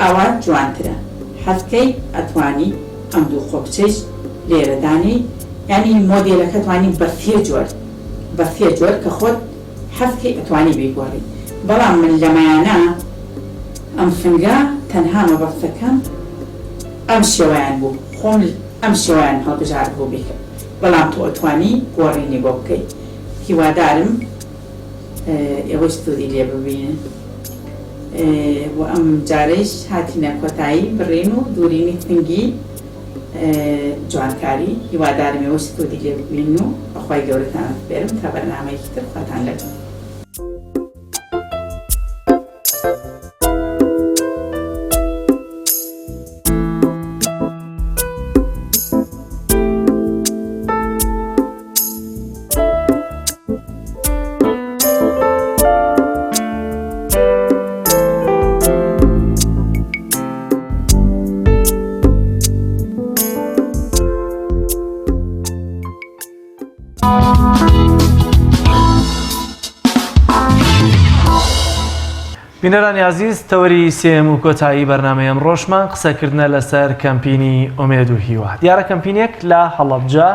ئەوە جوانترە. حەزکەی ئەتوانی ئەم دوو خۆبچەیش لێرەدانی یعنی مۆدێلەکە توانی بە سێ جۆر کە خۆت حەزکەی ئەتوانی بیگۆڕی. بەڵام من لەمایانە ئەم سنگە تەنها مەبەستەکەم ئەم شێوەیان بوو. خۆم ئەم شێوەیان هەڵبژار بۆ بیکە. بەڵام تۆ ئەتوانی گۆڕینی بۆ بکەیت. هیوادارم ئێوەش سوودی لێ ببینن. و ئەم جارەیش هاتینە کۆتایی بڕێن و دوورینی سنگی جوانکاری. هیوادارم ئێوەش سوودی لێ ببینن و بەخوای گەورەتان بێرم تا بەرنامەیەکی تر خواتان لەگەڵ. بینەرانی عزیز تەوەری سێم و کۆتایی بەرنامەی ئەمڕۆژمان قسەکردنە لەسەر کەمپینی ئومێد و هیوا. دیارە کەمپینێک لە هەڵەبجە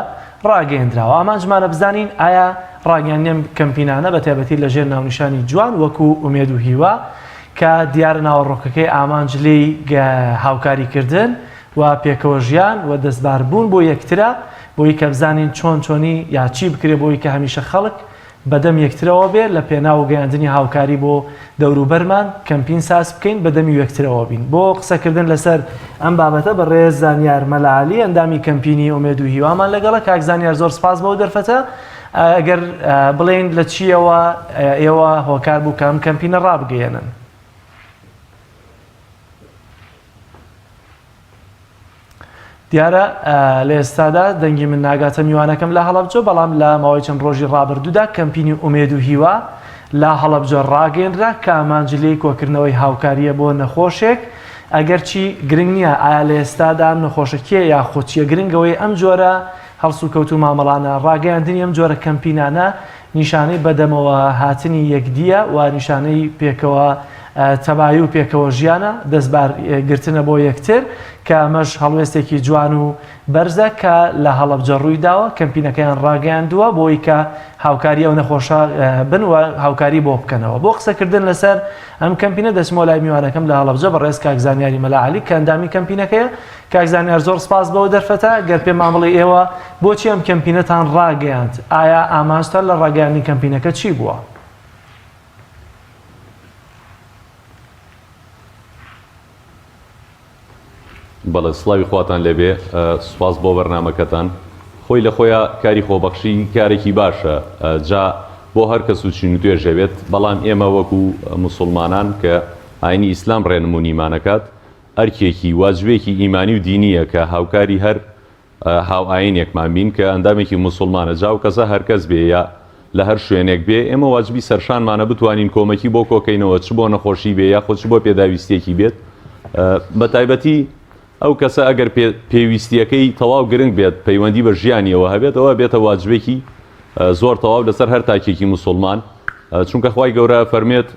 ڕاگەیەندراوە. ئامانجمانە بزانین ئایا ڕاگەیاندنێم کەمپینانە بە تایبەتی لەژێر ناونیشانی جوان وەکو ئومێد و هیوا کە دیارە ناوەڕۆکەکەی ئامانج لێی هاوکاریکردن و پێکەوە ژیان و دەستباربوون بۆ یەکترە بۆی کە بزانین چۆنی یا چی بکرێ بۆی کە هەمیشە خەڵک بەدەم یەکترەوە بێت لە پێناو گەیاندنی هاوکاری بۆ دەوروبەرمان کەمپین ساز بکەین بەدەمی یەکترەوە بین. بۆ قسەکردن لەسەر ئەم بابەتە بەڕێز زانیار مەلاعالی ئەندامی کەمپینی ئومێد و هیوامان لەگەڵە. کاک زانیار زۆر سپاس بەو دەرفەتە. ئەگەر بڵێن لە چیەوە ئێوە هۆکار بوو کە ئەم کەمپینە ڕابگەیەنن. دیارە لە ئێستادا دەنگی من ناگاتە میوانەکەم لە هەڵەبجە، بەڵام لە ماوەی چەند ڕۆژی ڕابردوودا کەمپینی ئومێد و هیوا لە هەڵەبجە ڕاگەیەنرا کە ئامانجلەی کۆکردنەوەی هاوکاریە بۆ نەخۆشێک. ئەگەر چی گرنگ نییە ئایا لە ئێستادا ئەم نەخۆشەکیە یا خۆچیە، گرنگەوەی ئەم جۆرە هەڵسو کەوت و مامەڵانە ڕاگەیاندنی ئەم جۆرە کەمپینانە نیشانەی بەدەمەوە هاتنی یەکدیە و نیشانەی پێکەوە تەبایی و پێکەوە ژیانە دەستبارگرتنە بۆ یەکتر کە ئەمەش هەڵوێستێکی جوان و بەرزە کە لە هەڵەبجە ڕوویداوە کەمپینەکەیان ڕاگەیاندووە بۆی کە هاوکاری ئەو نەخۆشە بن و هاوکاری بۆ بکەنەوە. بۆ قسەکردن لەسەر ئەم کەمپینە دەچمەوە لای میوانەکەم لە هەڵەبجە بەڕێز کاک زانیاری مەلاعالی کە ئەندامی کەمپینەکەیە. کاک زانیار زۆر سپاس بەوە دەرفەتە. گەر پێ مامەڵی ئێوە بۆچی ئەم کەمپینەتان ڕاگەیاند؟ ئایا ئامانجتان لە ڕاگەیاندنی کەمپینەکە چی بووە؟ بەڵێ سڵاوی خواتان لێبێ، سوپاس بۆ بەرنامەکەتان. خۆی لە خۆیە کاری خۆبەخشی کارێکی باشە جا بۆ هەر کەس و چین و توێژەوێت، بەڵام ئێمە وەکو مسلمانان کە ئاینی ئیسلام ڕێنمونیمانەکات ئەرکێکی واجبێکی ئیمانی و دینیە کە هاوکاری هەر هاو ئاینێکمان بین کە ئەندامێکی مسلمانە جا و کەسە هەرکەس بێ یا لە هەر شوێنێک بێ ئێمە واجبی سەرشانمانە بتوانین کۆمەکی بۆ کۆکەینەوە چ بۆ نەخۆشی بێ یا خۆچ بۆ پێداویستێکی بێت. بە تایبەتی ئەو کەسە ئەگەر پێویستیەکەی تەواو گرنگ بێت پەیوەندی بە ژیانیەوە هەبێت ئەوە بێتە واجبێکی زۆر تەواو لەسەر هەر تاکێکی مسلمان، چونکە خوای گەورە فەرمێت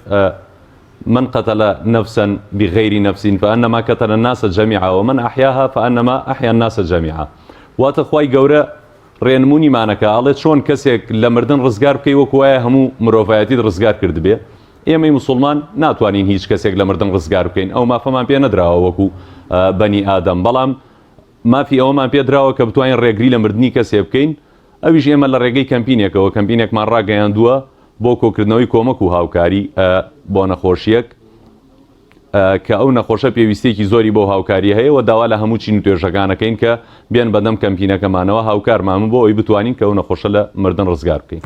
من قتل نفسا بغير نفس فانما قتل الناس جميعا ومن احياها فانما احيا الناس جميعا. واتە خوای گەورە ڕێنمونیمانەکە ئەڵێت چۆن کەسێک لە مردن ڕزگار بکەی وەکو وایە هەموو مرۆڤایەتیت ڕزگار کردبێ. ئێمەی مسلمان ناتوانین هیچ کەسێک لە مردن ڕزگار بکەین، ئەو مافەمان پێ نەدراوە وەکو بەنی ئادەم، بەڵام مافی ئەوەمان پێدراوە کە بتوانین ڕێگری لە مردنی کەسێ بکەین. ئەویش ئێمە لە ڕێگەی کەمپینێکەوە کە ئەو نەخۆشە پێویستێکی زۆری بۆ هاوکاری هەیە و داوا لە هەموو چین و توێژەکانەکەین کە بێن بەدەم کەمپینەکەمانەوە هاوکارمامن بۆ ئەوی بتوانین کە ئەو نەخۆشە لە مردن ڕزگار بکەین.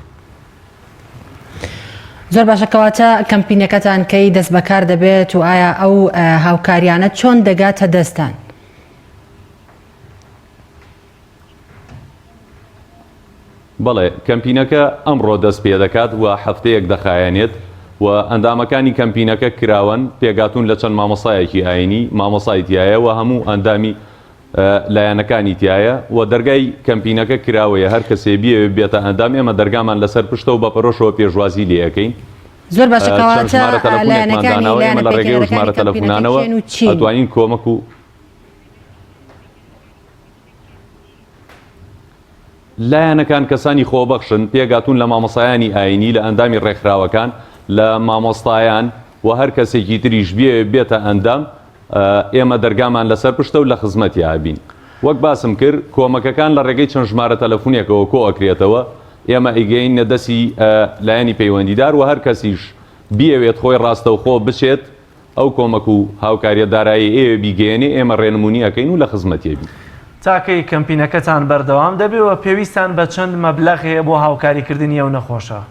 زۆر باشە، کەواتە کەمپینەکەتان کەی دەست بەکار دەبێت و ئایا ئەو هاوکاریانە چۆن دەگاتە دەستان؟ بەڵێ کەمپینەکە ئەمڕۆ دەست پێ دەکات و هەفتەیەک دەخایەنێت و ئەندامەکانی کەمپینەکە کراون پێگاتون لە چەند مامۆسایەکی ئاینی مامۆسایتیایە و هەموو ئەندامی لایەنەکانی تایە و دەرگای کەمپینەکە کراوەیە هەر کەسێ بیەوێ بێتە ئەندام ئێمە دەرگامان لەسەر پشتە و بە پەرۆشەوە پێشوازی لێەکەین. زۆر باشە، کەواتە لایەنەکانی لە ڕێگەی ژمارە تەلەفۆنانەوە ئەتوانین کۆمەک و لایەنەکان کەسانی خۆبەخشن پێگاتون لە مامۆسایانی ئاینی لە ئەندامی ڕێکخراوەکان لە مامۆستایان و هەر کەسێکی تریش بێتە ئەندام ئێمە دەرگامان لەسەر پشتە و لە خزمەتی ئابین. وەک باسم کرد کۆمەکەکان لە ڕێگەی چەند ژمارە تەلەفۆنێکەوە کۆ ئەکرێتەوە ئێمە ئیگەین نەدەسی لایەنی پەیوەندیدار و هەر کەسیش بیەوێت خۆی ڕاستەوخۆ بچێت ئەو کۆمەک و هاوکاریە دارایی ئێوە بیگەێنێ ئێمە ڕێنمونی ئەەکەین و لە خزمەتیێبین. تاکەی کەمپینەکەتان بەردەوام دەبێت و پێویستان بە چەند مەبلەغ هەیە بۆ هاوکاریکردنی ئەو نەخۆشە؟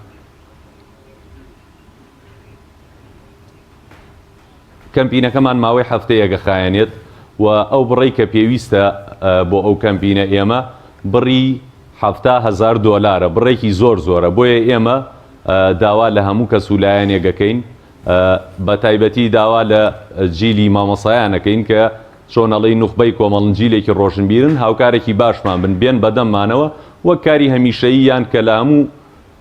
کەمپینەکەمان ماوەی هەفتەیەکە خایەنێت و ئەو بڕی کە پێویستە بۆ ئەو کەمپینە ئێمە بڕی $70,000 بڕێکی زۆرە بۆیە ئێمە داوا لە هەموو کەس و لایەنێگەکەین بە تایبەتی داوا لە جیلی مامۆسایانەکەین کە چۆنەڵی نوخبەی کۆمەڵنجیلێکی ڕۆژنبیرن هاوکارێکی باشمان بێن بەدەممانەوە وەک کاری هەمیشەیی یان کە لە هەموو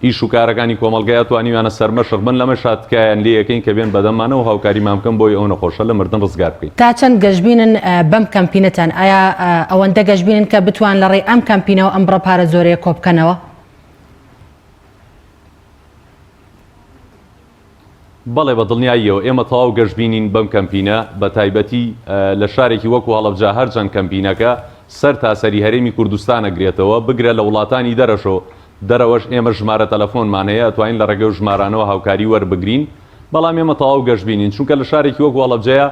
ئیش و کارەکانی کۆمەلگای توانیوانە سەرمەشق بن لەمە شاتکایان لێ یەکەین کە بێن بەدەممانەوە هاوکاریمان بکەن بۆی ئەو نەخۆشە لە مردن ڕزگار بکەین. تا چەند گەشتبینن بەم کەمپینەتان؟ ئایا ئەوەندە گەشتبینن کە بتوان لە ڕێی ئەم کەمپینەوە ئەم بڕە پارە زۆرەیە کۆبکەنەوە؟ بەڵێ بە دڵنیاییەوە ئێمە تەواو گەشتبینین بەم کەمپینە بە تایبەتی لە شارێکی وەکو هەڵەبجا هەرچەند کەمپینەکە سەر تاسەری هەرێمی کوردستان ئەگرێتەوە بگرە لە وڵاتانی دەرەوەش ئێمە ژمارە تەلەفۆنمان هەیە ئەتوانین لە ڕێگەی ژمارانەوە هاوکاری وەربگرین بەڵام ئێمە تەواو گەشتبینین چونکە لە شارێکی وەکو هەڵەبجەیە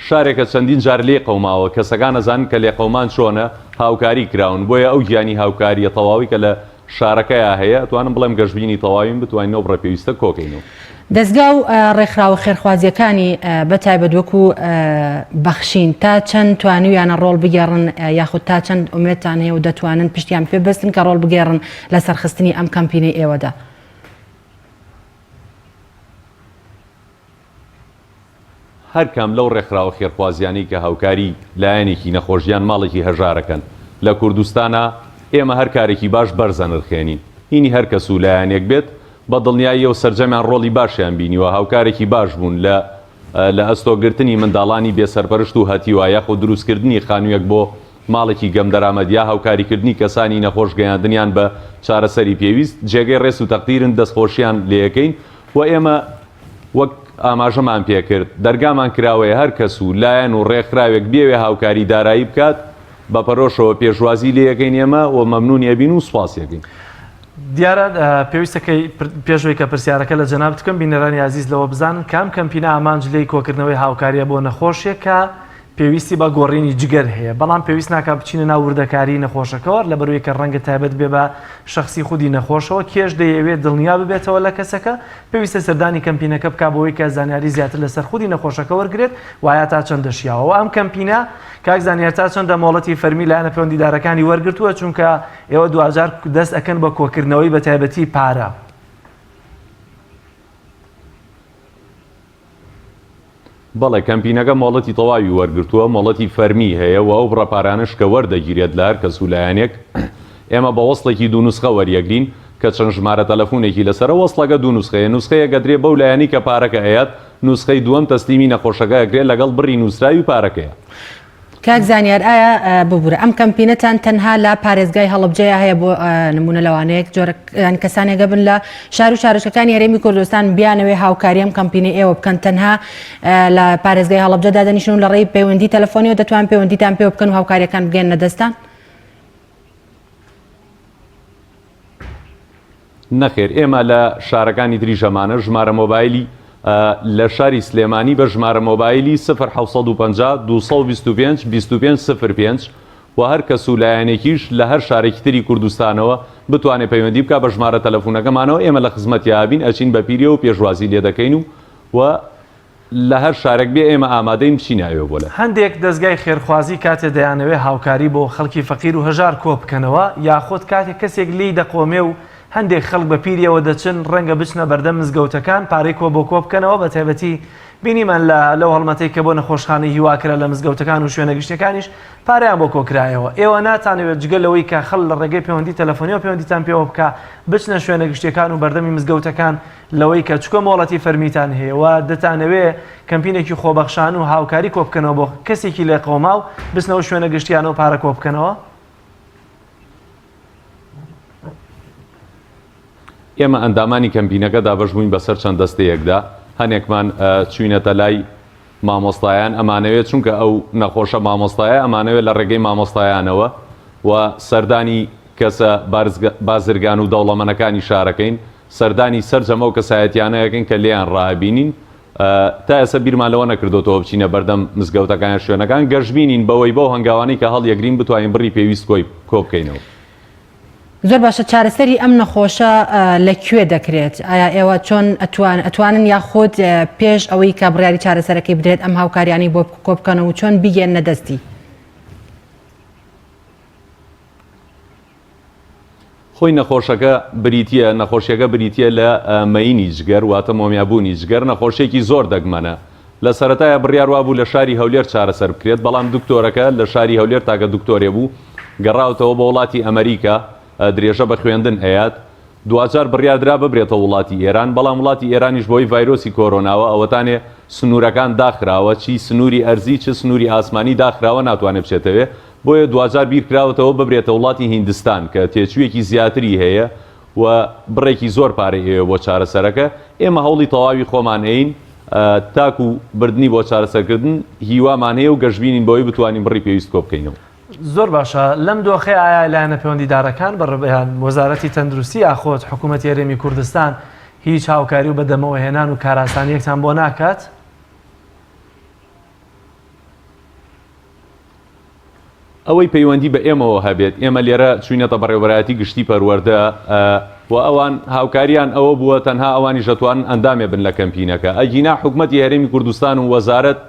شارێکە چەندین جار لێ قەوماوە کەسەکان نەزانن کە لێ قەومان چۆنە هاوکاری کراون بۆیە ئەو گیانی هاوکاریە تەواوی کە لە شارەکەیە هەیە ئەتوانم بڵێم گەشتبینی تەواوین بتوانینەوە بڕە پێویستە کۆکەینەوە. دەستگا و ڕێکخراوە خێرخوازیەکانی بەتایبەت وەکو بەخشین تا چەند توانیویانە ڕۆڵ بگێڕن یاخود تا چەند ئومێدتان هەیە و دەتوانن پشتیان پێ بستن کە ڕۆڵ بگێڕن لە سەرخستنی ئەم کەمپینەی ئێوەدا؟ هەر کام لەو ڕێکخراوە خێرخوازیانی کە هاوکاری لایەنێکی نەخۆشیان ماڵێکی هەژارەکەن لە کوردستانە ئێمە هەر کارێکی باش بەرزە نرخێنین هینی هەر کەس و لایەنێک بێت بە دڵنیاییەوە سەرجەمیان ڕۆڵی باشیان بینیوە هاوکارێکی باش بوون لە ئەستۆگرتنی منداڵانی بێسەرپەرشت و هەتیوایە خۆ دروستکردنی خانوویەک بۆ ماڵێکی گەمدەرامەدیا هاوکاریکردنی کەسانی نەخۆش گەیاندنیان بە چارەسەری پێویست جێگەی ڕێز و تەقدیرن دەستخۆشیان لێەکەین و ئێمە وەک ئاماژەمان پێکرد دەرگامان کراوەیە هەر کەس و لایەن و ڕێکخراوێک بێوێ هاوکاری دارایی بکات بە پەرۆشەوە پێشوازی لێەکەین ئێمە و مەمنونی ئەبین و سوپاسیەکەین. دیارە پێویستەکەی پێشوەی کە پرسیارەکە لە جەناب بکەم بینەرانی عزیز لەوە بزانن کام کەمپینە ئامانج لێی کۆکردنەوەی هاوکاریە بۆ نەخۆشیە کە پێویستی بە گۆڕینی جگەر هەیە بەڵام پێویست ناکات بچینە ناو وردەکاری نەخۆشەکەەوە لە بەروی کە ڕەنگە تایبەت بێ بە شخصی خودی نەخۆشەوە کێش دەیەوێت دڵنیا ببێتەوە لە کەسەکە پێویستە سەردانی کەمپینەکە بک بۆی کە زانیاری زیاتر لەسەر خودی نەخۆشەکە وەرگێت وایە تا چەندە شیاوە ئەم کەمپینە کاک زانیار تا چەندە مۆڵەتی فەرمی لایەنە پەیوەندیدارەکانی وەرگرتووە چونکە ئێوە دوجار دەست ئەکەن بە کۆکردنەوەی بە تایبەتی پارە. بەڵێ کەمپینەکە مۆڵەتی تەواوی وەرگرتووە مۆڵەتی فەرمی هەیە و ئەو بڕەپارانش کە وەردەگیرێت لە هەر کەس و لایەنێک ئێمە بە وەسڵێکی دوو نوسخە وەریەگرین کە چەند ژمارە تەلەفۆنێکی لەسەرە وەسڵەکە دوو نوسخەیە نوسخەیە گەدرێ بەو لایەنی کە پارەکە هەیەت نوسخەی دووەم تەسلیمی نەخۆشەکە ئەگرێت لەگەڵ بڕی نووسراوی پارەکەیە. کاک زانیار ئایا ببوورە ئەم کەمپینەتان تەنها لە پارێزگای هەڵەبجەیە هەیە بۆ نمونە لەوانەیەک جۆرەیان کەسانێکە بن لە شار و شارۆچەکانی هەرێمی کوردستان بیانەوەی هاوکاری ئەم کەمپینەی ئێوە بکەن تەنها لە پارێزگای هەڵەبجەدا دەنیشن و لە ڕێی پەیوەندی تەلەفۆنیەوە دەتوان پەیوەندیتان پێ بکەن و هاوکاریەکان بگەێنە دەستان؟ نەخێر ئێمە لە شارەکانی دریژەمانە ژمارە مۆبایلی لە شاری سلێمانی بە ژمارە مۆبایلی 1950 225 25 و هەر کەس و لایەنێکیش لە هەر شارێکی تری کوردستانەوە بتوانێت پەیوەندی بکە بە ژمارە تەلەفۆنەکەمانەوە. ئێمە لە خزمەتی ئابین ئەچین بە پیرێ و پێشوازی لێ دەکەین و لە هەر شارێک بێ ئێمە ئامادەین بچیناوێ بۆ لە هەندێک دەستگای خێرخوازی کاتێ دەیانەوێ هاوکاری بۆ خەڵکی فەقیر و هەژار کۆ بکەنەوە یاخۆت کاتێک کەسێک لی دەقۆمێ و هەندێک خەڵک بە پیرەوە دەچن ڕەنگە بچنە بەردەم مزگەوتەکان پارەی کۆ بۆ کۆ بکەنەوە بە تایبەتی بینیمان لەو هەڵمەتەی کە بۆ نەخۆشخانەی هیواکرا لە مزگەوتەکان و شوێنە گشتەکانیش پارەیان بۆ کۆکرایەوە. ئێوە ناتانەوێت جگەلەوەی کە خەڵ لە ڕێگەی پەیوەندی تەلەفۆنی و پەیوەندیتان پێوە بکە بچنە شوێنە گشتەکان و بەردەمی مزگەوتەکان لەوەی کە چکۆ مۆڵەتی فەرمیتان هەیە و دەتانەوێ کەمپینێکی خۆبەخشان و هاوکاری کۆ بکەنەوە بۆ کەسێکی لێ قەوما و بچنەوە شوێنە گشتیانەوە پارە کۆ بکەنەوە. ئێمە ئەندامانی کەمپینەکە دابەش بووین بەسەر چەند دەستەیەکدا هەنێکمان چوینەتە لای مامۆستایان ئەمانەوێت چونکە ئەو نەخۆشە مامۆستایە ئەمانەوێت لە ڕێگەی مامۆستایانەوە و سەردانی کەسە بازرگان و دەوڵەمەنەکانی شارەکەین سەردانی سەرجەمە و کەسایەتیانەیەکەین کە لێیان ڕابینین تا ئێستا بیرمان لەوە نەکردوتەوە بچینە بەردەم مزگەوتەکان شوێنەکان گەشتبینین بەوەی بەو هەنگاوانەی کە هەڵیەگرین بتوانین بڕی پێویست کۆ بکەینەوە. زۆر باشە چارەسەری ئەم نەخۆشە لەکوێ دەکرێت؟ ئایا ئێوە چۆن ئەتوانن یاخود پێش ئەوەی کە بڕیاری چارەسەرەکەی بدرێت ئەم هاوکاریانی بۆ کۆ بکەنەوە و چۆن بیگەێنە دەستی؟ خۆی نەخۆشەکە نەخۆشیەکە بریتە لە مەینی جگەر واتە مۆمیابوونی جگەر نەخۆشیێکی زۆر دەگمەنە. لە سەرەتایە بڕیاروا بوو لە شاری هەولێر چارەسەر بکرێت بەڵام دکتۆرەکە لە شاری هەولێر تاکە دکتۆرێ بوو گەڕاوتەوە بە وڵاتی ئەمریکا درێژە بە خوێندن هەیەات دوجار بڕیاردرا ببرێتە وڵاتی ئێران بەڵام وڵاتی ئێرانیش بۆی ڤایرۆسی کۆرۆناوە ئەوەتانێ سنوورەکان داخراوە چی سنووری ئەرزی چ سنووری ئاسمانی داخراوە ناتوانێت بچێتەوێ بۆیە دوجار بیرکراوەتەوە ببرێتە وڵاتی هیندستان کە تێچوویەکی زیاتری هەیە و بڕێکی زۆر پارەی هەیە بۆ چارەسەرەکە. ئێمە هەوڵی تەواوی خۆمان هەین تاکو بردننی بۆ چارەسەرکردن هیوامان هەیە و گەشتبینین بۆی بتوانین بڕی پێویست کۆ بکەینەوە. زۆر باشە لەم دۆخی ئایا لایەنە پەیوەندیدارەکان بەڕێوەبەیان وەزارەتی تەندروستی یاخۆت حکوومەتی هەرێمی کوردستان هیچ هاوکاری و بەدەمەوە هێنان و کاراسانیەکتان بۆ ناکات؟ ئەوەی پەیوەندی بە ئێمەوە هەبێت ئێمە لێرە چوینەتە بەڕێوەبەرایەتی گشتی پەروەردە و ئەوان هاوکاریان ئەوە بووە تەنها ئەوانی ژەتوان ئەندامێ بن لە کەمپینەکە ئەگینا حکوومەتی هەرێمی کوردستان و وەزارەت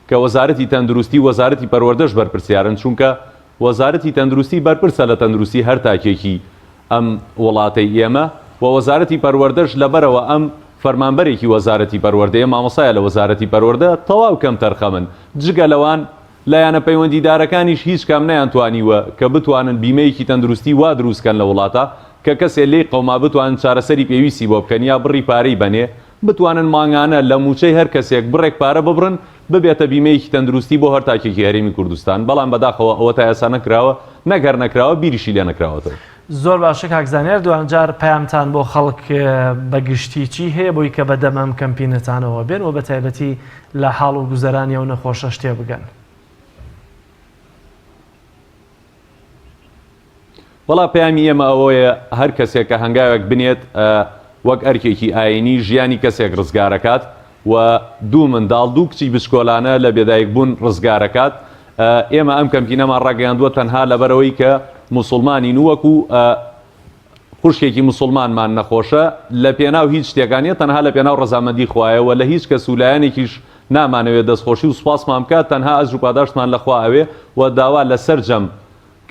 کە وەزارەتی تەندروستی وەزارەتی پەروەردەش بەرپرسیارن چونکە وەزارەتی تەندروستی بەرپرسە لە تەندروستی هەر تاکێکی ئەم وڵاتەی ئێمە و وەزارەتی پەروەردەش لەبەرەوە ئەم فەرمانبەرێکی وەزارەتی پەروەردەیە مامۆسایە لە وەزارەتی پەروەردە تەواو کەم تەرخەمن جگە لەوان لایەنە پەیوەندیدارەکانیش هیچ کام نەیانتوانیوە کە بتوانن بیمەیەکی تەندروستی وا دروستکەن لە وڵاتە کە کەسێ لێی قەوما بتوانن چارەسەری پێویستی بۆ بکەن یا بڕی پارەی بەنێ بتوانن ماگانە لە موچەی هەر کەسێک بڕێک پارە ببڕن ببێتە بیمەیەکی تەندروستی بۆ هەر تاکێکی هەرێمی کوردستان بەڵام بەداخەوە ئەوە تا ئێستا نەکراوە نەگەر نەکراوە بیریشی لێ نەکراوەتەوە. زۆر باشە کاکزانێر دوانجار پەیامتان بۆ خەڵک بەگشتی چی هەیە بۆی کە بەدەمەم کەمپینەتانەوە بێن و بە تایبەتی لە حاڵ و گوزەرانی ئەو نەخۆشە شتێ بگەن؟ وەڵا پەیامی ئێمە ئەوەیە هەر کەسێک کە هەنگاوێک بنێت وەک ئەرکێکی ئاینی ژیانی کەسێک ڕزگارەکات و دوو منداڵ دوو کچی بچکۆلانە لە بێدایک بوون ڕزگارەکات. ئێمە ئەم کەمپینەمان ڕاگەیاندووە تەنها لەبەرەوەی کە موسڵمانی نووەکو خوشکێکی موسڵمانمان نەخۆشە لە پێناو هیچ شتێکانیە تەنها لە پێناو ڕەزامەندی خوایەوە لە هیچ کەس وولایەنێکیش نامانەوێت دەستخۆشی و سوپاسمان بکات تەنها ئەجر و پاداشتمان لەخوا ئەوێ و داوا لە سەرجەم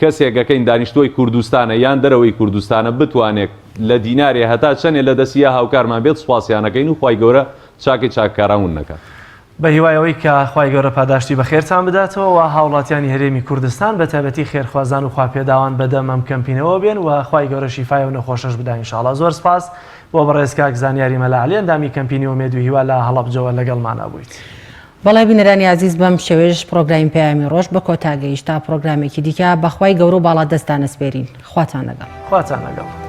کەسێکەکەین دانیشتۆی کوردستانە یان دەرەوەی کوردستانە بتوانێت لە دینارێ هەتا چەندێ لە دەستیە هاوکارمان بێت سوپاسیانەکەین و خوای گەورە چاکی چاککارانون نەکات. بە هیوایەوەی کە خوای گەورە پاداشتی بە خێرتان بداتەوە و هاوڵاتیانی هەرێمی کوردستان بە تایبەتی خێرخوازان و خواپێداوان بەدەم ئەم کەمپینەوە بێن و خوای گەورە شیفای و نەخۆشەش بدا ئینشاڵڵا. زۆر سپاس بۆ بەڕێز کاک زانیاری مەلاعەلی ئەندامی کەمپینی ئومێد و هیوا لە هەڵەبجەوە لەگەڵمانە بوویت. بەڵێ بینەرانی عزیز بەم شێوەیەش پرۆگرامی پەیامی ڕۆژ بە کۆتاگەیشت تا پرۆگرامێکی دیکە بەخوای گەورە و باڵا دەستانە سپێرین خواتان لەگەڵ.